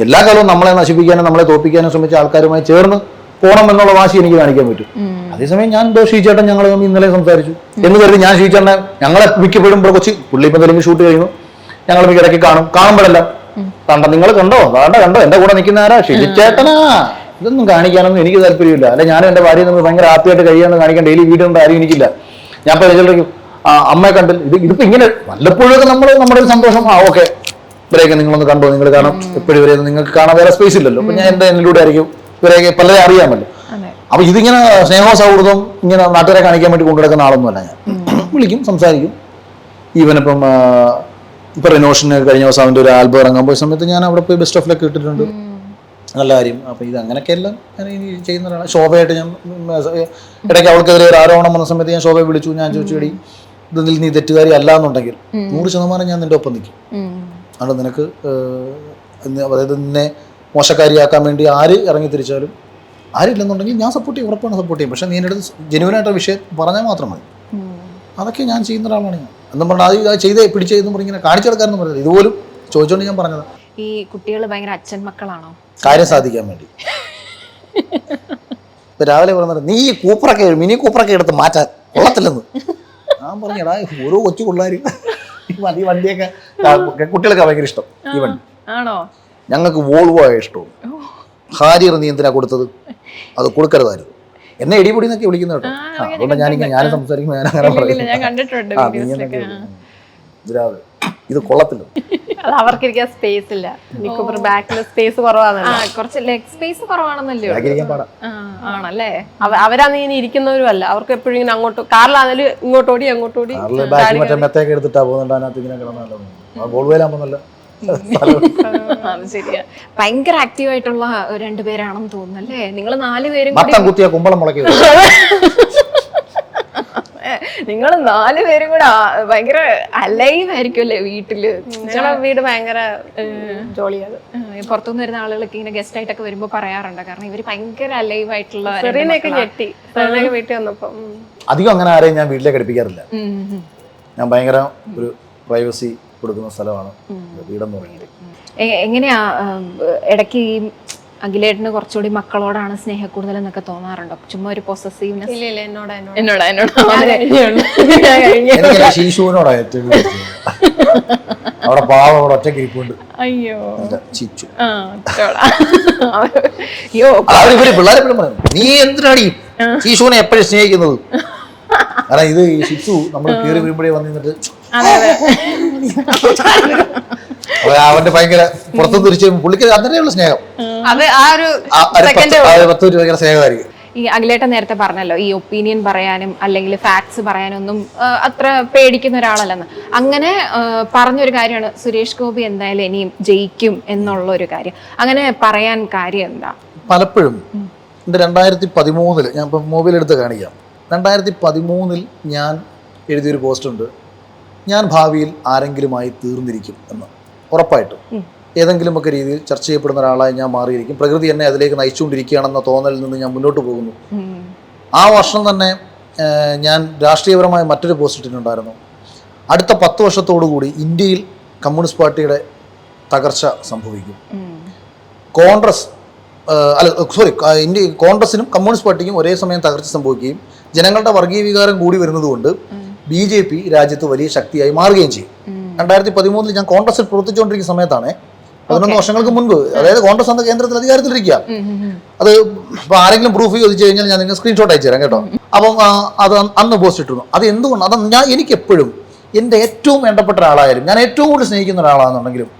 എല്ലാ കാലവും നമ്മളെ നശിപ്പിക്കാനും നമ്മളെ തോൽപ്പിക്കാനും ശ്രമിച്ച ആൾക്കാരുമായി ചേർന്ന് പോകണം എന്നുള്ള വാശി എനിക്ക് കാണിക്കാൻ പറ്റും. അതേസമയം ഞാൻ ഷീചേട്ടൻ ഞങ്ങൾ ഇന്നലെ സംസാരിച്ചു എന്ന് കരുതി ഞാൻ ഷീചേട്ടനെ, ഞങ്ങളെ മിക്കപ്പോഴും ഇവിടെ കൊച്ചി പുള്ളി ഇപ്പം തെലുങ്ക് ഷൂട്ട് കഴിയുന്നു, ഞങ്ങൾ ഇടയ്ക്ക് കാണുമ്പോഴെല്ലാം കണ്ട നിങ്ങൾ കണ്ടോ കണ്ടോ എന്റെ കൂടെ നിൽക്കുന്ന ആരാ ഷീചേട്ടനാ, ഇതൊന്നും കാണിക്കാനൊന്നും എനിക്ക് താല്പര്യമില്ല. അല്ലെ ഞാനും എന്റെ ഭാര്യ നമ്മൾ ഭയങ്കര ഹാപ്പിയായിട്ട് കഴിയാന്ന് കാണിക്കാൻ ഡെയിലി വീഡിയോ ഉണ്ട് ആരും എനിക്കില്ല. ഞാൻ ഇപ്പൊ ചിലർക്ക് അമ്മയെ കണ്ടില്ല, ഇതിപ്പോ ഇങ്ങനെ വല്ലപ്പോഴൊക്കെ നമ്മുടെ ഒരു സന്തോഷം. ഓക്കെ ഇവരെയൊക്കെ നിങ്ങളൊന്ന് കണ്ടോ, നിങ്ങൾ കാണാം, എപ്പോഴും ഇവരെ നിങ്ങൾക്ക് കാണാൻ വേറെ സ്പേസ് ഇല്ലല്ലോ. അപ്പൊ ഞാൻ എന്നിലൂടെ ആയിരിക്കും ഇവരെയൊക്കെ പലരെ അറിയാമല്ലോ. അപ്പൊ ഇതിങ്ങനെ സ്നേഹവും സൗഹൃദവും ഇങ്ങനെ നാട്ടുകാരെ കാണിക്കാൻ വേണ്ടി കൊണ്ടുനടക്കുന്ന ആളൊന്നുമല്ല ഞാൻ. വിളിക്കും, സംസാരിക്കും. ഈവൻ ഇപ്പം ഇപ്പൊ റിനോഷന് കഴിഞ്ഞ ദിവസം അവന്റെ ഒരു ആൽബം ഇറങ്ങാൻ പോയ സമയത്ത് ഞാൻ അവിടെ പോയി ബെസ്റ്റ് ഓഫ് ലക്ക് ഇട്ടിട്ടുണ്ട്. നല്ല കാര്യം. അപ്പൊ ഇത് അങ്ങനെയൊക്കെ എല്ലാം ഞാൻ ചെയ്യുന്ന ഒരാളാണ്. ശോഭയായിട്ട് ഞാൻ ഇടയ്ക്ക് അവൾക്കെതിരെ ഒരു ആരോപണം വന്ന സമയത്ത് ഞാൻ ശോഭയെ വിളിച്ചു. ഞാൻ ചോദിച്ചു, എടി ഇതിൽ നീ തെറ്റുകാരി അല്ല എന്നുണ്ടെങ്കിൽ 100% ഞാൻ നിന്റെ ഒപ്പം നിൽക്കും. അതുകൊണ്ട് നിനക്ക് അതായത് നിന്നെ മോശക്കാരിയാക്കാൻ വേണ്ടി ആര് ഇറങ്ങി തിരിച്ചാലും, ആരില്ലെന്നുണ്ടെങ്കിൽ ഞാൻ സപ്പോർട്ട് ചെയ്യും, ഉറപ്പാണ് സപ്പോർട്ട് ചെയ്യും. പക്ഷെ നീ എൻ്റെ അടുത്ത് ജെന്യുവനായിട്ട് വിഷയം പറഞ്ഞാൽ മാത്രം മതി. അതൊക്കെ ഞാൻ ചെയ്യുന്ന ഒരാളാണ് ഞാൻ. എന്നും പറഞ്ഞാൽ അത് ചെയ്തേ പിടിച്ചെന്നും പറഞ്ഞ് ഇങ്ങനെ കാണിച്ചെടുക്കാരെന്ന് പറയുന്നത് ഇതുപോലും ചോദിച്ചോണ്ട് ഞാൻ പറഞ്ഞത്. ഈ കുട്ടികൾ ഭയങ്കര അച്ഛൻ മക്കളാണോ? കാര്യം സാധിക്കാൻ വേണ്ടി. ഇപ്പൊ രാവിലെ പറഞ്ഞത് നീ കൂപ്പറൊക്കെ മിനി കൂപ്പറൊക്കെ എടുത്ത് മാറ്റാൻ കൊള്ളത്തില്ലെന്ന് ഞാൻ പറഞ്ഞടാ. ഓരോ കൊച്ചു പിള്ളേർ ഈ വണ്ടിയൊക്കെ കുട്ടികൾക്ക് ഭയങ്കര ഇഷ്ടം. ഈ വണ്ടി ഞങ്ങൾക്ക് വോൾവോ ആയ ഇഷ്ടവും. ഹാരിയർ നീ എന്തിനാ കൊടുത്തത്? അത് കൊടുക്കരുതായിരുന്നു. എന്നെ ഇടിപൊടി എന്നൊക്കെ വിളിക്കുന്ന കേട്ടോ. അതുകൊണ്ട് ഞാൻ സംസാരിക്കുമ്പോൾ ഞാൻ അങ്ങനെ പറയും, ഇത് കൊള്ളത്തില്ല. അവർക്ക് സ്പേസ് ഇല്ല, സ്പേസ് കുറവാണല്ലോ, കുറച്ച് ലെഗ് സ്പേസ് കുറവാണെന്നല്ലോ ആണല്ലേ. അവരാന്ന് ഇങ്ങനെ ഇരിക്കുന്നവരും അല്ല, അവർക്ക് എപ്പോഴും ഇങ്ങനെ അങ്ങോട്ട് കാറിലാണെങ്കിലും ഇങ്ങോട്ടോടി അങ്ങോട്ടോടി മെത്തേക്ക് എടുത്തിട്ടാ പോകുന്നുണ്ട്. അതിനകത്ത് ഇങ്ങനെ കിടന്നല്ല. അത് ശരിയാ. ഭയങ്കര ആക്റ്റീവ് ആയിട്ടുള്ള രണ്ടുപേരാണെന്ന് തോന്നുന്നല്ലേ നിങ്ങൾ 4 പേരും. നിങ്ങൾ 4 പേരും കൂടെ ഭയങ്കര അലൈവ് ആയിരിക്കും അല്ലേ വീട്ടില്? ഞങ്ങളുടെ വീട് ഭയങ്കര ജോളിയാണ്. പുറത്തുനിന്ന് വരുന്ന ആളുകളൊക്കെ ഇങ്ങനെ ഗസ്റ്റ് ആയിട്ടൊക്കെ വരുമ്പോ പറയാറുണ്ട്, കാരണം ഇവര് ഭയങ്കര അലൈവ് ആയിട്ടുള്ള. ഞെട്ടി വീട്ടിൽ വന്നപ്പോ അധികം അങ്ങനെ ആരെയും ഞാൻ വീട്ടിലേക്ക് അടുപ്പിക്കാറില്ല. ഞാൻ ഭയങ്കര ഒരു പ്രൈവസി കൊടുക്കുന്ന സ്ഥലമാണ് വീടെന്ന് പറയുന്നത്. എങ്ങനെയാ ഇടയ്ക്ക് ഈ അഖിലേട്ടന് കുറച്ചുകൂടി മക്കളോടാണ് സ്നേഹം കൂടുതൽ എന്നൊക്കെ തോന്നാറുണ്ടോ? ചുമ്മാ ഒരു പൊസസീവ്നെസ്? ഇല്ല എന്നോട് എനിക്ക് ശീശുവിനോടാണ് ഏറ്റവും അവിടെ പാവം അവിടെ ഒറ്റയ്ക്ക് ഇരിപ്പുണ്ട്. അയ്യോ ചിച്ചു അയ്യോ ഇവര് പിള്ളേരെ പറയും, നീ എന്തിനാണ് ശീശുവിനെ എപ്പോഴും സ്നേഹിക്കുന്നത്? കാരണം ഇത് ഈ ഷിച്ചു നമ്മൾ കയറി വരുമ്പോഴേ വന്നിട്ട് അവന്റെ ഭയങ്കര പുറത്തു തിരിച്ചു പുള്ളിക്ക് അതിനുള്ള സ്നേഹം, അത് ആ ഒരു ഭയങ്കര സ്നേഹമായിരിക്കും. ഈ അഖിലേട്ടൻ നേരത്തെ പറഞ്ഞല്ലോ ഈ ഒപ്പീനിയൻ പറയാനും അല്ലെങ്കിൽ ഫാക്ട്സ് പറയാനും ഒന്നും അത്ര പേടിക്കുന്ന ഒരാളല്ലെന്ന്. അങ്ങനെ പറഞ്ഞൊരു കാര്യമാണ് സുരേഷ് ഗോപി എന്തായാലും ഇനിയും ജയിക്കും എന്നുള്ള ഒരു കാര്യം. അങ്ങനെ പറയാൻ കാര്യം എന്താ? പലപ്പോഴും എൻ്റെ 2013 ഞാൻ ഇപ്പം മൊബൈൽ എടുത്ത് കാണിക്കാം. 2013 ഞാൻ എഴുതിയൊരു പോസ്റ്റുണ്ട്, ഞാൻ ഭാവിയിൽ ആരെങ്കിലുമായി തീർന്നിരിക്കും എന്ന്. ഉറപ്പായിട്ടും ഏതെങ്കിലുമൊക്കെ രീതിയിൽ ചർച്ച ചെയ്യപ്പെടുന്ന ഒരാളായി ഞാൻ മാറിയിരിക്കും. പ്രകൃതി എന്നെ അതിലേക്ക് നയിച്ചുകൊണ്ടിരിക്കുകയാണെന്ന തോന്നലിൽ നിന്ന് ഞാൻ മുന്നോട്ട് പോകുന്നു. ആ വർഷം തന്നെ ഞാൻ രാഷ്ട്രീയപരമായ മറ്റൊരു പോസ്റ്റ് ഇട്ടിട്ടുണ്ടായിരുന്നു. അടുത്ത 10 വർഷത്തോടുകൂടി ഇന്ത്യയിൽ കമ്മ്യൂണിസ്റ്റ് പാർട്ടിയുടെ തകർച്ച സംഭവിക്കും. കോൺഗ്രസിനും കമ്മ്യൂണിസ്റ്റ് പാർട്ടിക്കും ഒരേ സമയം തകർച്ച സംഭവിക്കുകയും ജനങ്ങളുടെ വർഗീയ വികാരം കൂടി വരുന്നതുകൊണ്ട് BJP രാജ്യത്ത് വലിയ ശക്തിയായി മാറുകയും ചെയ്യും. 2013 ഞാൻ കോൺഗ്രസിൽ പ്രവർത്തിച്ചുകൊണ്ടിരിക്കുന്ന സമയത്താണ്, 11 വർഷങ്ങൾക്ക് മുൻപ്. അതായത് കോൺഗ്രസ് അന്ന് കേന്ദ്രത്തിൽ അധികാരത്തിലിരിക്കുക. അത് ഇപ്പൊ ആരെങ്കിലും പ്രൂഫ് ചോദിച്ചു കഴിഞ്ഞാൽ ഞാൻ നിങ്ങൾ സ്ക്രീൻഷോട്ട് അയച്ചു തരാം കേട്ടോ. അപ്പം അത് അന്ന് പോസ്റ്റ് ഇട്ടിരുന്നു. അത് എന്തുകൊണ്ട്? അത് എനിക്കെപ്പോഴും എൻ്റെ ഏറ്റവും വേണ്ടപ്പെട്ട ഒരാളായാലും ഞാൻ ഏറ്റവും കൂടുതൽ സ്നേഹിക്കുന്ന ഒരാളാണെന്നുണ്ടെങ്കിലും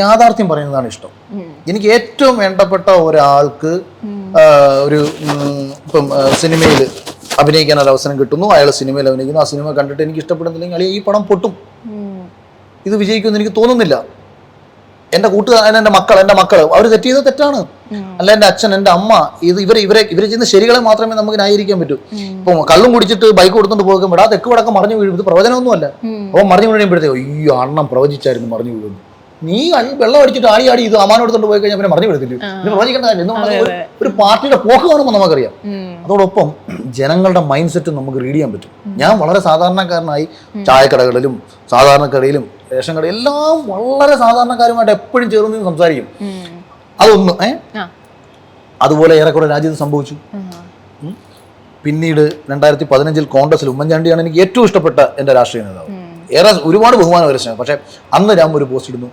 യാഥാർത്ഥ്യം പറയുന്നതാണ് ഇഷ്ടം. എനിക്ക് ഏറ്റവും വേണ്ടപ്പെട്ട ഒരാൾക്ക് ഒരു ഇപ്പം സിനിമയിൽ അഭിനയിക്കാൻ ഒരു അവസരം കിട്ടുന്നു, അയാൾ സിനിമയിൽ അഭിനയിക്കുന്നു, ആ സിനിമ കണ്ടിട്ട് എനിക്ക് ഇഷ്ടപ്പെടുന്നില്ലെങ്കിൽ അയാൾ ഈ പടം പൊട്ടും, ഇത് വിജയിക്കുമെന്ന് എനിക്ക് തോന്നുന്നില്ല. എൻ്റെ കൂട്ടുകാരൻ, എൻ്റെ മക്കൾ അവർ തെറ്റ് ചെയ്തത് തെറ്റാണ്. അല്ല എൻ്റെ അച്ഛൻ, എൻ്റെ അമ്മ, ഇവരെ ചെയ്യുന്ന ശരികളെ മാത്രമേ നമുക്ക് ന്യായീകരിക്കാൻ പറ്റൂ. ഇപ്പം കള്ളും കുടിച്ചിട്ട് ബൈക്ക് കൊടുത്തോണ്ട് പോകുമ്പോൾ ഇവിടെ തെക്ക് വടക്കം മറിഞ്ഞു വീഴും, ഇത് പ്രവചനമൊന്നുമല്ല. അപ്പോൾ മറിഞ്ഞു വീഴുമ്പോഴത്തേക്ക് ഈ അണ്ണം പ്രവചിച്ചായിരുന്നു മറിഞ്ഞു വീഴുന്നു. നീ വെള്ളം അടിച്ചിട്ട് ആടി ഇത് അമാനോടുത്തോണ്ട് പോയി കഴിഞ്ഞാൽ പിന്നെ മറിഞ്ഞു വീഴത്തില്ല. ഇത് പ്രവചിക്കേണ്ട കാര്യം എന്ന് ഒരു പാർട്ടിയുടെ പോക്ക് കാണുമ്പോൾ നമുക്കറിയാം. അതോടൊപ്പം ജനങ്ങളുടെ മൈൻഡ് സെറ്റ് നമുക്ക് റീഡ് ചെയ്യാൻ പറ്റും. ഞാൻ വളരെ സാധാരണക്കാരനായി ചായക്കടകളിലും സാധാരണക്കടയിലും റേഷൻ കട എല്ലാം വളരെ സാധാരണക്കാരുമായിട്ട് എപ്പോഴും ചേർന്ന് സംസാരിക്കും. അതൊന്ന് അതുപോലെ ഏറെക്കുറെ രാജ്യത്ത് സംഭവിച്ചു. പിന്നീട് 2015 കോൺഗ്രസിൽ ഉമ്മൻചാണ്ടിയാണ് എനിക്ക് ഏറ്റവും ഇഷ്ടപ്പെട്ട എൻ്റെ രാഷ്ട്രീയ നേതാവ്. ഒരുപാട് ബഹുമാനം വരെ സ്നേഹം. പക്ഷെ അന്ന് ഞാൻ ഒരു പോസ്റ്റ് ഇടുന്നു,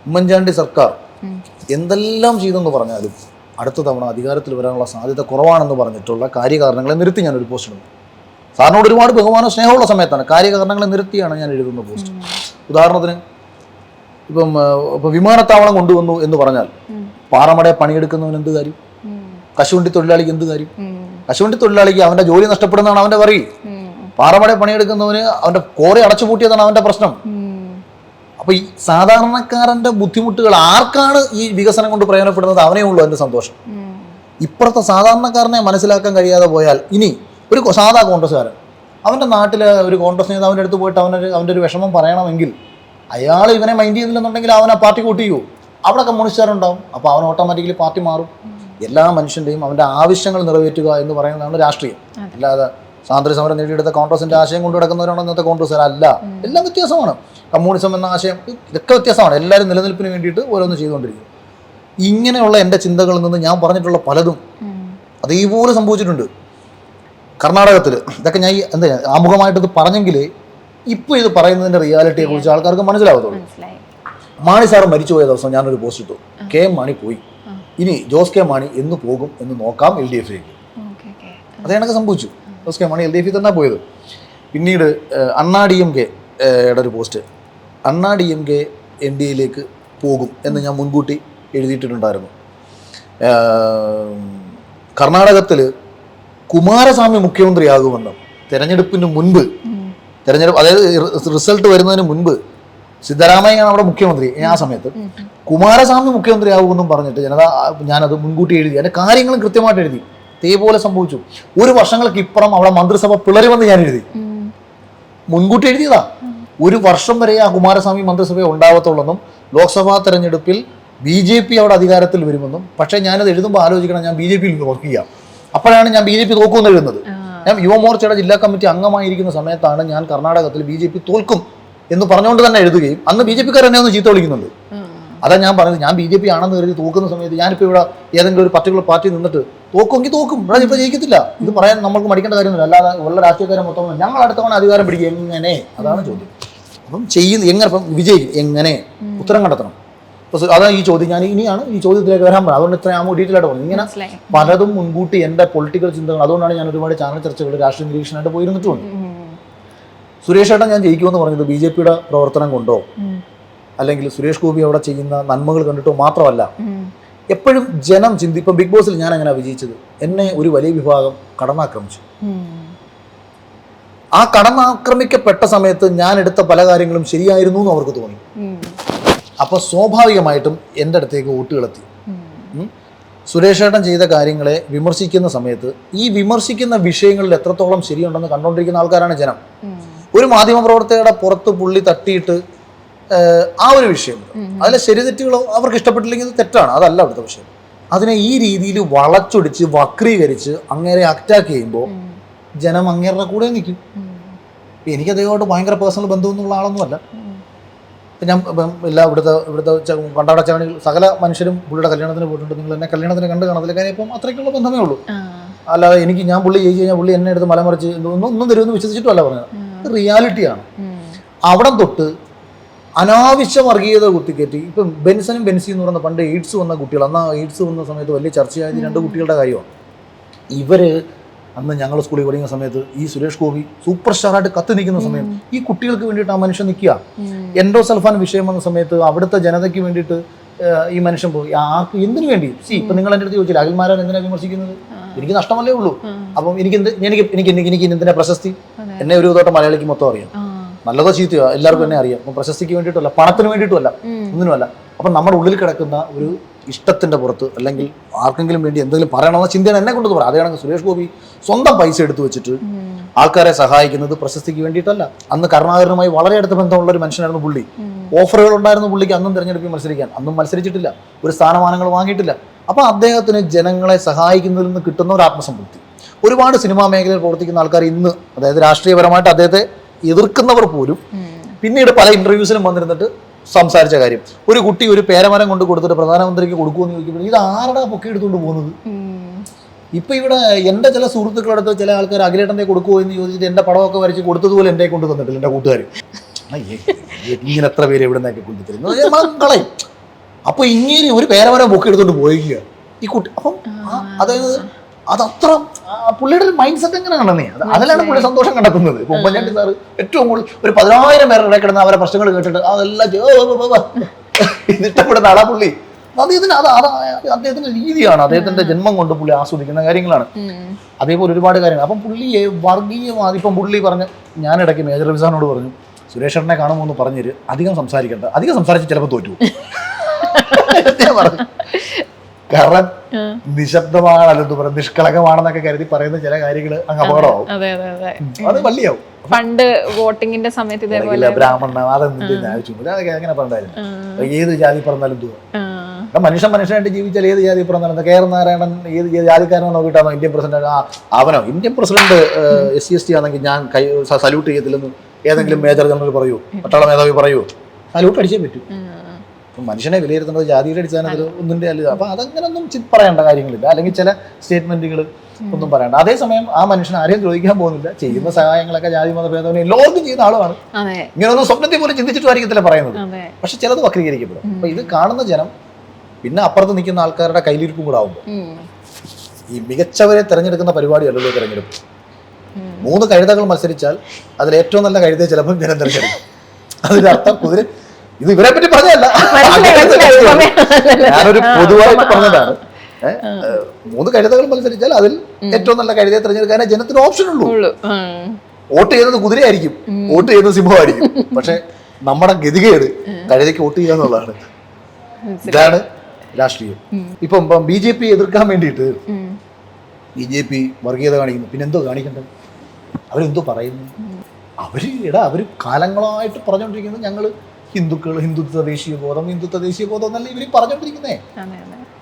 ഉമ്മൻചാണ്ടി സർക്കാർ എന്തെല്ലാം ചെയ്തെന്ന് പറഞ്ഞാലും അടുത്ത തവണ അധികാരത്തിൽ വരാനുള്ള സാധ്യത കുറവാണെന്ന് പറഞ്ഞിട്ടുള്ള കാര്യകാരണങ്ങളെ നിർത്തി ഞാനൊരു പോസ്റ്റ് ഇടുന്നു. സാറിനോട് ഒരുപാട് ബഹുമാനം സ്നേഹമുള്ള സമയത്താണ് കാര്യകാരണങ്ങളെ നിർത്തിയാണ് ഞാൻ എഴുതുന്ന പോസ്റ്റ്. ഉദാഹരണത്തിന് ഇപ്പം വിമാനത്താവളം കൊണ്ടുവന്നു എന്ന് പറഞ്ഞാൽ പാറമടയെ പണിയെടുക്കുന്നവന് എന്ത് കാര്യം? കശുവണ്ടി തൊഴിലാളിക്ക് എന്ത് കാര്യം? കശുവണ്ടി തൊഴിലാളിക്ക് അവന്റെ ജോലി നഷ്ടപ്പെടുന്നതാണ് അവന്റെ പറയും. പാറമടയെ പണിയെടുക്കുന്നവന് അവന്റെ കോറി അടച്ചുപൂട്ടിയതാണ് അവന്റെ പ്രശ്നം. അപ്പൊ ഈ സാധാരണക്കാരന്റെ ബുദ്ധിമുട്ടുകൾ ആർക്കാണ് ഈ വികസനം കൊണ്ട് പ്രയോജനപ്പെടുന്നത് അവനേ ഉള്ളൂ അതിന്റെ സന്തോഷം. ഇപ്പുറത്തെ സാധാരണക്കാരനെ മനസ്സിലാക്കാൻ കഴിയാതെ പോയാൽ ഇനി ഒരു സാധാ കോൺഗ്രസ്സുകാരൻ അവന്റെ നാട്ടിലെ ഒരു കോൺഗ്രസ് നേതാവിൻ്റെ അടുത്ത് പോയിട്ട് അവൻ്റെ ഒരു വിഷമം പറയണമെങ്കിൽ അയാൾ ഇവനെ മൈൻഡ് ചെയ്തില്ലെന്നുണ്ടെങ്കിൽ അവൻ ആ പാർട്ടി കൂട്ടിയോ, അവിടെ കമ്മ്യൂണിസ്റ്റുകാരുണ്ടാവും. അപ്പോൾ അവൻ ഓട്ടോമാറ്റിക്കലി പാർട്ടി മാറും. എല്ലാ മനുഷ്യൻ്റെയും അവൻ്റെ ആവശ്യങ്ങൾ നിറവേറ്റുക എന്ന് പറയുന്നതാണ് രാഷ്ട്രീയം. അല്ലാതെ സ്വാതന്ത്ര്യ സമരം നേടിയെടുത്ത കോൺഗ്രസിന്റെ ആശയം കൊണ്ടു കിടക്കുന്നവരാണ് ഇന്നത്തെ കോൺഗ്രസ്സുകാരല്ല. എല്ലാം വ്യത്യാസമാണ്. കമ്മ്യൂണിസം എന്ന ആശയം ഇതൊക്കെ വ്യത്യാസമാണ്. എല്ലാവരും നിലനിൽപ്പിന് വേണ്ടിയിട്ട് ഓരോന്ന് ചെയ്തുകൊണ്ടിരിക്കും. ഇങ്ങനെയുള്ള എൻ്റെ ചിന്തകളിൽ നിന്ന് ഞാൻ പറഞ്ഞിട്ടുള്ള പലതും അതേപോലെ സംഭവിച്ചിട്ടുണ്ട്. കർണാടകത്തിൽ ഇതൊക്കെ ഞാൻ ആമുഖമായിട്ടത് പറഞ്ഞെങ്കിൽ ഇപ്പോൾ ഇത് പറയുന്നതിൻ്റെ റിയാലിറ്റിയെ കുറിച്ച് ആൾക്കാർക്ക് മനസ്സിലാവത്തുള്ളൂ. മാണി സാറ് മരിച്ചുപോയ ദിവസം ഞാനൊരു പോസ്റ്റ് ഇട്ടു, KM മാണി പോയി, ഇനി ജോസ് കെ മാണി എന്ന് പോകും എന്ന് നോക്കാം LDF-ലേക്ക്. അത് കണക്ക് സംഭവിച്ചു. ജോസ് കെ മാണി LDF തന്നെ പോയത്. പിന്നീട് അണ്ണാ DMK-യുടെ ഒരു പോസ്റ്റ്, അണ്ണാ DMK NDA-യിലേക്ക് പോകും എന്ന് ഞാൻ മുൻകൂട്ടി എഴുതിയിട്ടുണ്ടായിരുന്നു. കർണാടകത്തിൽ കുമാരസ്വാമി മുഖ്യമന്ത്രിയാകുമെന്നും തെരഞ്ഞെടുപ്പിന് മുൻപ് അതായത് റിസൾട്ട് വരുന്നതിന് മുൻപ് സിദ്ധരാമയ്യാണ് അവിടെ മുഖ്യമന്ത്രി. ആ സമയത്ത് കുമാരസ്വാമി മുഖ്യമന്ത്രിയാകുമെന്നും പറഞ്ഞിട്ട് ഞാനത് മുൻകൂട്ടി എഴുതി. അതിൻ്റെ കാര്യങ്ങളും കൃത്യമായിട്ട് എഴുതി. ഇതേപോലെ സംഭവിച്ചു. ഒരു വർഷങ്ങൾക്ക് ഇപ്പുറം അവിടെ മന്ത്രിസഭ പിളരുമെന്ന് ഞാൻ എഴുതി, മുൻകൂട്ടി എഴുതിയതാ. ഒരു വർഷം വരെ ആ കുമാരസ്വാമി മന്ത്രിസഭ ഉണ്ടാവത്തുള്ളെന്നും ലോക്സഭാ തെരഞ്ഞെടുപ്പിൽ BJP അവിടെ അധികാരത്തിൽ വരുമെന്നും. പക്ഷേ ഞാനത് എഴുതുമ്പോൾ ആലോചിക്കണം, ഞാൻ BJP-യിൽ നിന്ന് വർക്ക് ചെയ്യാം. അപ്പോഴാണ് ഞാൻ BJP തോക്കുമെന്ന് എഴുതുന്നത്. ഞാൻ യുവമോർച്ചയുടെ ജില്ലാ കമ്മിറ്റി അംഗമായിരിക്കുന്ന സമയത്താണ് ഞാൻ കർണാടകത്തിൽ BJP തോൽക്കും എന്ന് പറഞ്ഞുകൊണ്ട് തന്നെ എഴുതുകയും അന്ന് BJP-ക്കാർ എന്നെ ഒന്ന് ചീത്ത വിളിക്കുന്നുണ്ട്. അതാ ഞാൻ പറഞ്ഞത്, ഞാൻ BJP ആണെന്ന് കരുതി തോക്കുന്ന സമയത്ത് ഞാനിപ്പോൾ ഇവിടെ ഏതെങ്കിലും ഒരു പർട്ടിക്കുലർ പാർട്ടി നിന്നിട്ട് തോക്കുമെങ്കിൽ തോക്കും, ഇവിടെ ഇപ്പോൾ ജയിക്കത്തില്ല. ഇത് പറയാൻ നമുക്ക് മടിക്കേണ്ട കാര്യമൊന്നുമില്ല. അല്ലാതെ ഉള്ള രാഷ്ട്രീയക്കാരെ മൊത്തം ഞങ്ങൾ അടുത്ത തവണ അധികാരം പിടിക്കും എങ്ങനെ, അതാണ് ചോദ്യം. അപ്പം എങ്ങനെ ഇപ്പം വിജയിക്കും എങ്ങനെ, ഉത്തരം കണ്ടെത്തണം. അപ്പോൾ അതാണ് ഈ ചോദ്യം. ഞാൻ ഇനിയാണ് ഈ ചോദ്യത്തിലേക്ക് വരാൻ പോകുന്നത്. അതുകൊണ്ട് ഇത്രയും ഡീറ്റെയിൽ ആയിട്ട് പറഞ്ഞു. ഇങ്ങനെ പലതും മുൻകൂട്ടി എൻ്റെ പൊളിറ്റിക്കൽ ചിന്തകൾ, അതുകൊണ്ടാണ് ഞാൻ ഒരുപാട് ചാനൽ ചർച്ചകൾ രാഷ്ട്രീയ നിരീക്ഷണമായിട്ട് പോയിരുന്നിട്ടുണ്ട്. സുരേഷ് ഏട്ടൻ ഞാൻ ജയിക്കുമെന്ന് പറഞ്ഞത് BJP-യുടെ പ്രവർത്തനം കൊണ്ടോ അല്ലെങ്കിൽ സുരേഷ് ഗോപി അവിടെ ചെയ്യുന്ന നന്മകൾ കണ്ടിട്ടോ മാത്രമല്ല, എപ്പോഴും ജനം ഇപ്പം ബിഗ് ബോസിൽ ഞാൻ എങ്ങനെയാണ് വിജയിച്ചത്, എന്നെ ഒരു വലിയ വിഭാഗം കടന്നാക്രമിച്ചു. ആ കടന്നാക്രമിക്കപ്പെട്ട സമയത്ത് ഞാൻ എടുത്ത പല കാര്യങ്ങളും ശരിയായിരുന്നു എന്ന് അവർക്ക് തോന്നി. അപ്പോൾ സ്വാഭാവികമായിട്ടും എൻ്റെ അടുത്തേക്ക് വോട്ടുകളെത്തി. സുരേഷ് ഏട്ടൻ ചെയ്ത കാര്യങ്ങളെ വിമർശിക്കുന്ന സമയത്ത് ഈ വിമർശിക്കുന്ന വിഷയങ്ങളിൽ എത്രത്തോളം ശരിയുണ്ടെന്ന് കണ്ടുകൊണ്ടിരിക്കുന്ന ആൾക്കാരാണ് ജനം. ഒരു മാധ്യമപ്രവർത്തകരുടെ പുറത്ത് പുള്ളി തട്ടിയിട്ട് ആ ഒരു വിഷയം, അതിലെ ശരി തെറ്റുകളോ അവർക്ക് ഇഷ്ടപ്പെട്ടില്ലെങ്കിൽ അത് തെറ്റാണ്, അതല്ല അവിടുത്തെ വിഷയം. അതിനെ ഈ രീതിയിൽ വളച്ചൊടിച്ച് വക്രീകരിച്ച് അങ്ങേരെ അറ്റാക്ക് ചെയ്യുമ്പോൾ ജനം അങ്ങേരുടെ കൂടെ നിൽക്കും. എനിക്ക് അദ്ദേഹമായിട്ട് ഭയങ്കര പേഴ്സണൽ ബന്ധമൊന്നുള്ള ആളൊന്നുമല്ല. ഞാൻ ഇവിടുത്തെ കണ്ടാടച്ചാണികൾ സകല മനുഷ്യരും പുള്ളിയുടെ കല്യാണത്തിന് പോയിട്ടുണ്ട്. നിങ്ങൾ എന്നെ കല്യാണത്തിന് കണ്ട് കാണത്തില്ല, കാര്യം ഇപ്പം അത്രയ്ക്കുള്ള ബന്ധമേ ഉള്ളൂ. അല്ലാതെ ഞാൻ പുള്ളി ജയിച്ചു കഴിഞ്ഞാൽ പുള്ളി എന്നെ എടുത്ത് മലമറിച്ച് ഒന്നും തരുമെന്ന് വിശ്വസിച്ചിട്ടുമല്ല പറഞ്ഞത്. ഇത് റിയാലിറ്റിയാണ്. അവിടം തൊട്ട് അനാവശ്യ വർഗീയത കുത്തിക്കയറ്റി. ഇപ്പം ബെൻസനും ബെൻസി എന്ന് പറയുന്ന പണ്ട് എയ്ഡ്സ് വന്ന കുട്ടികൾ, അന്ന് എയ്ഡ്സ് വന്ന സമയത്ത് വലിയ ചർച്ചയായത് 2 കുട്ടികളുടെ കാര്യമാണ്. ഇവര് അന്ന് ഞങ്ങൾ സ്കൂളിൽ പഠിക്കുന്ന സമയത്ത് ഈ സുരേഷ് ഗോപി സൂപ്പർ സ്റ്റാറായിട്ട് കത്തി നിൽക്കുന്ന സമയം ഈ കുട്ടികൾക്ക് വേണ്ടിയിട്ട് ആ മനുഷ്യൻ നിൽക്കുക. എൻഡോസൾഫാൻ വിഷയം വന്ന സമയത്ത് അവിടുത്തെ ജനതയ്ക്ക് വേണ്ടിയിട്ട് ഈ മനുഷ്യൻ പോയി. ആർക്ക് എന്തിനു വേണ്ടി? ഇപ്പം നിങ്ങൾ എൻ്റെ അടുത്ത് ചോദിച്ചില്ല അഖിൽമാരാൻ എന്തിനാണ് വിമർശിക്കുന്നത്? എനിക്ക് നഷ്ടമല്ലേ ഉള്ളൂ. അപ്പം എനിക്ക് എന്തിനാ പ്രശസ്തി? എന്നെ ഒരു തോട്ടം മലയാളിക്ക് മൊത്തം അറിയാം, നല്ലതോ ചീത്തയോ എല്ലാവർക്കും എന്നെ അറിയാം. അപ്പം പ്രശസ്തിക്ക് വേണ്ടിയിട്ടല്ല, പണത്തിന് വേണ്ടിയിട്ടുമല്ല, ഒന്നിനുമല്ല. അപ്പം നമ്മുടെ ഉള്ളിൽ കിടക്കുന്ന ഒരു ഇഷ്ടത്തിൻ്റെ പുറത്ത് അല്ലെങ്കിൽ ആർക്കെങ്കിലും വേണ്ടി എന്തെങ്കിലും പറയണമെന്ന ചിന്തയാണ് എന്നെ കൊണ്ടത് പറയാം. അതേണെങ്കിൽ സുരേഷ് ഗോപി സ്വന്തം പൈസ എടുത്തു വെച്ചിട്ട് ആൾക്കാരെ സഹായിക്കുന്നത് പ്രശസ്തിക്ക് വേണ്ടിയിട്ടല്ല. അന്ന് കരുണാകരനുമായി വളരെ അടുത്ത ബന്ധമുള്ള ഒരു മനുഷ്യനായിരുന്നു പുള്ളി. ഓഫറുകൾ ഉണ്ടായിരുന്നു പുള്ളിക്ക് അന്നും തിരഞ്ഞെടുപ്പിൽ മത്സരിക്കാൻ. അന്നും മത്സരിച്ചിട്ടില്ല, ഒരു സ്ഥാനമാനങ്ങൾ വാങ്ങിയിട്ടില്ല. അപ്പം അദ്ദേഹത്തിന് ജനങ്ങളെ സഹായിക്കുന്നതിൽ നിന്ന് കിട്ടുന്ന ഒരു ആത്മസംതൃപ്തി. ഒരുപാട് സിനിമാ മേഖലയിൽ പ്രവർത്തിക്കുന്ന ആൾക്കാർ ഇന്ന്, അതായത് രാഷ്ട്രീയപരമായിട്ട് അദ്ദേഹത്തെ എതിർക്കുന്നവർ പോലും പിന്നീട് പല ഇന്റർവ്യൂസിലും വന്നിരുന്നിട്ട് സംസാരിച്ച കാര്യം, ഒരു കുട്ടി ഒരു പേരമരം കൊണ്ട് കൊടുത്തിട്ട് പ്രധാനമന്ത്രിക്ക് കൊടുക്കുമെന്ന് ചോദിക്കുമ്പോൾ ഇത് ആരുടെ പൊക്കെ എടുത്തുകൊണ്ട് പോകുന്നത്? ഇപ്പൊ ഇവിടെ എൻ്റെ ചില സുഹൃത്തുക്കളടുത്ത് ചില ആൾക്കാർ അഖിലേട്ടൻ്റെ കൊടുക്കുമോ എന്ന് ചോദിച്ചിട്ട് എൻ്റെ പടമൊക്കെ വരച്ച് കൊടുത്തതുപോലെ എൻ്റെ കൊണ്ട് തന്നിട്ടില്ല. എൻ്റെ കൂട്ടുകാർ ഇങ്ങനെ എത്ര പേര് എവിടെ നിന്നൊക്കെ കൊണ്ടുതരുന്നു കളയും. അപ്പൊ ഇങ്ങനെ ഒരു പേരമരം പൊക്കെ എടുത്തുകൊണ്ട് പോയിക്കുക ഈ കുട്ടി. അപ്പം അതായത് അതത്ര പുള്ളിയുടെ ഒരു മൈൻഡ് സെറ്റ് എങ്ങനെയാണെന്നേ, അതിലാണ് പുള്ളി സന്തോഷം കണ്ടെത്തുന്നത്. ഇപ്പൊ ഉമ്മൻചാണ്ടി സാറ് ഏറ്റവും കൂടുതൽ ഒരു 10,000 പേരുടെ ഇടയിൽ കിടന്ന് അവരെ പ്രശ്നങ്ങൾ കേട്ടിട്ട് അതെല്ലാം ഇതിഷ്ടപ്പെടുന്ന ആളാ പുള്ളി. അദ്ദേഹത്തിന്റെ രീതിയാണ്, അദ്ദേഹത്തിന്റെ ജന്മം കൊണ്ട് പുള്ളി ആസ്വദിക്കുന്ന കാര്യങ്ങളാണ്. അതേപോലെ ഒരുപാട് കാര്യങ്ങൾ. അപ്പം പുള്ളിയെ വർഗീയവാദി, ഇപ്പം പുള്ളി പറഞ്ഞ് ഞാനിടയ്ക്ക് മേജർ റംസാനോട് പറഞ്ഞു സുരേഷേട്ടനെ കാണുമോ എന്ന് പറഞ്ഞിട്ട് അധികം സംസാരിക്കണ്ട, അധികം സംസാരിച്ച് ചിലപ്പോൾ തോറ്റു പറഞ്ഞു. കാരണം നിശബ്ദമാണല്ലോ പറയാം, നിഷ്കളങ്കമാണെന്നൊക്കെ കരുതി പറയുന്ന ചില കാര്യങ്ങൾ അങ്ങ് അപകടമാവും, അത് വള്ളിയാവും. പണ്ട് വോട്ടിങ്ങിന്റെ സമയത്ത് ഇതേപോലെ ബ്രാഹ്മണ അതെന്തിന്റെ ആവശ്യമില്ല, അതൊക്കെ എങ്ങനെ പറഞ്ഞാലും ഏത് ജാതി പറഞ്ഞാലും എന്തുവാ, മനുഷ്യനായിട്ട് ജീവിച്ചാൽ ഏത് ജാതി പറഞ്ഞാലും കെ ആർ നാരായണൻ ഏത് ജാതിക്കാരനോ നോക്കിയിട്ടാണോ ഇന്ത്യൻ പ്രസിഡന്റ്? അവനോ ഇന്ത്യൻ പ്രസിഡന്റ് SC/ST ആണെങ്കിൽ ഞാൻ സല്യൂട്ട് ചെയ്യത്തില്ലെന്ന് ഏതെങ്കിലും മേജർ ജനറൽ പറയൂ, പട്ടാള മേധാവി പറയൂ? സല്യൂട്ട് അടിച്ചേ പറ്റൂ. മനുഷ്യനെ വിലയിരുത്തുന്നത് ജാതിയുടെ അടിസ്ഥാനത്തിൽ ഒന്നിൻ്റെ അല്ല. അപ്പൊ അതങ്ങനൊന്നും പറയേണ്ട കാര്യങ്ങളില്ല, അല്ലെങ്കിൽ ചില സ്റ്റേറ്റ്മെന്റുകൾ ഒന്നും പറയണ്ട. അതേസമയം ആ മനുഷ്യൻ ആരെയും ദ്രോഹിക്കാൻ പോകുന്നില്ല, ചെയ്യുന്ന സഹായങ്ങളൊക്കെ ജാതി മതഭേദം എല്ലാവർക്കും ചെയ്യുന്ന ആളുമാണ്. ഇങ്ങനെയൊന്നും സ്വപ്നത്തിൽ പോലും ചിന്തിച്ചിട്ടുമായിരിക്കത്തില്ല പറയുന്നത്, പക്ഷെ ചിലത് വക്രീകരിക്കപ്പെടും. അപ്പൊ ഇത് കാണുന്ന ജനം പിന്നെ അപ്പുറത്ത് നിൽക്കുന്ന ആൾക്കാരുടെ കയ്യിലിരിപ്പും കൂടെ ആവുമ്പോൾ ഈ മികച്ചവരെ തിരഞ്ഞെടുക്കുന്ന പരിപാടിയല്ലല്ലോ തിരഞ്ഞെടുപ്പ്. 3 കഴുതകൾ മത്സരിച്ചാൽ അതിൽ ഏറ്റവും നല്ല കഴുതയെ ചിലപ്പോൾ ജനം തിരഞ്ഞെടുക്കും. അതിന്റെ അർത്ഥം കുതിര, ഇത് ഇവരെ പറ്റി പറഞ്ഞതല്ല, ഞാനൊരു പൊതുവായിട്ട് പറഞ്ഞതാണ്. 3 കഴുതകൾ മത്സരിച്ചാൽ അതിൽ ഏറ്റവും നല്ല കഴുതയെ തിരഞ്ഞെടുക്കാനേ ജനത്തിന് ഓപ്ഷൻ ഉള്ളൂ. വോട്ട് ചെയ്യുന്നത് കുതിരയായിരിക്കും, വോട്ട് ചെയ്യുന്നത് സിംഹമായിരിക്കും. പക്ഷെ നമ്മുടെ ഗതികേട് കഴുതയ്ക്ക് വോട്ട് ചെയ്യുക എന്നുള്ളതാണ്. ഇതാണ് രാഷ്ട്രീയം. ഇപ്പം BJP എതിർക്കാൻ വേണ്ടിയിട്ട് BJP വർഗീയത കാണിക്കുന്നു. പിന്നെ എന്തോ കാണിക്കണ്ടത്? അവരെന്തോ പറയുന്നു? അവര് കാലങ്ങളായിട്ട് പറഞ്ഞുകൊണ്ടിരിക്കുന്നത് ഞങ്ങൾ ഹിന്ദുക്കൾ, ഹിന്ദുത്വ ദേശീയ ബോധം എന്നല്ല ഇവര് പറഞ്ഞോണ്ടിരിക്കുന്നേ.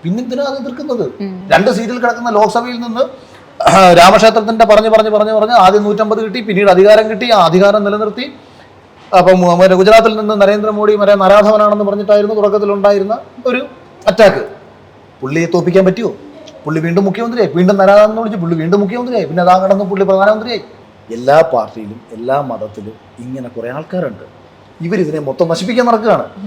പിന്നെന്തിനാ അത് എതിർക്കുന്നത്? 2 സീറ്റിൽ കിടക്കുന്ന ലോക്സഭയിൽ നിന്ന് രാമക്ഷേത്രത്തിന്റെ പറഞ്ഞ് ആദ്യം 150 കിട്ടി, പിന്നീട് അധികാരം കിട്ടി, ആ അധികാരം നിലനിർത്തി അപ്പം മറ്റേ ഗുജറാത്തിൽ നിന്ന് നരേന്ദ്രമോദി മറ്റേ നരാധവനാണെന്ന് പറഞ്ഞിട്ടായിരുന്നു തുടക്കത്തിലുണ്ടായിരുന്ന ഒരു അറ്റാക്ക്. പുള്ളിയെ തോപ്പിക്കാൻ പറ്റുമോ? പുള്ളി വീണ്ടും മുഖ്യമന്ത്രിയായി, വീണ്ടും നരാധവൻ വിളിച്ച് പുള്ളി വീണ്ടും മുഖ്യമന്ത്രിയായി, പിന്നെ അതാ കടന്ന് പുള്ളി പ്രധാനമന്ത്രിയായി. എല്ലാ പാർട്ടിയിലും എല്ലാ മതത്തിലും ഇങ്ങനെ കുറെ ആൾക്കാരുണ്ട്. ഇവരിതിനെ മൊത്തം നശിപ്പിക്കാൻ നടക്കുകയാണ്.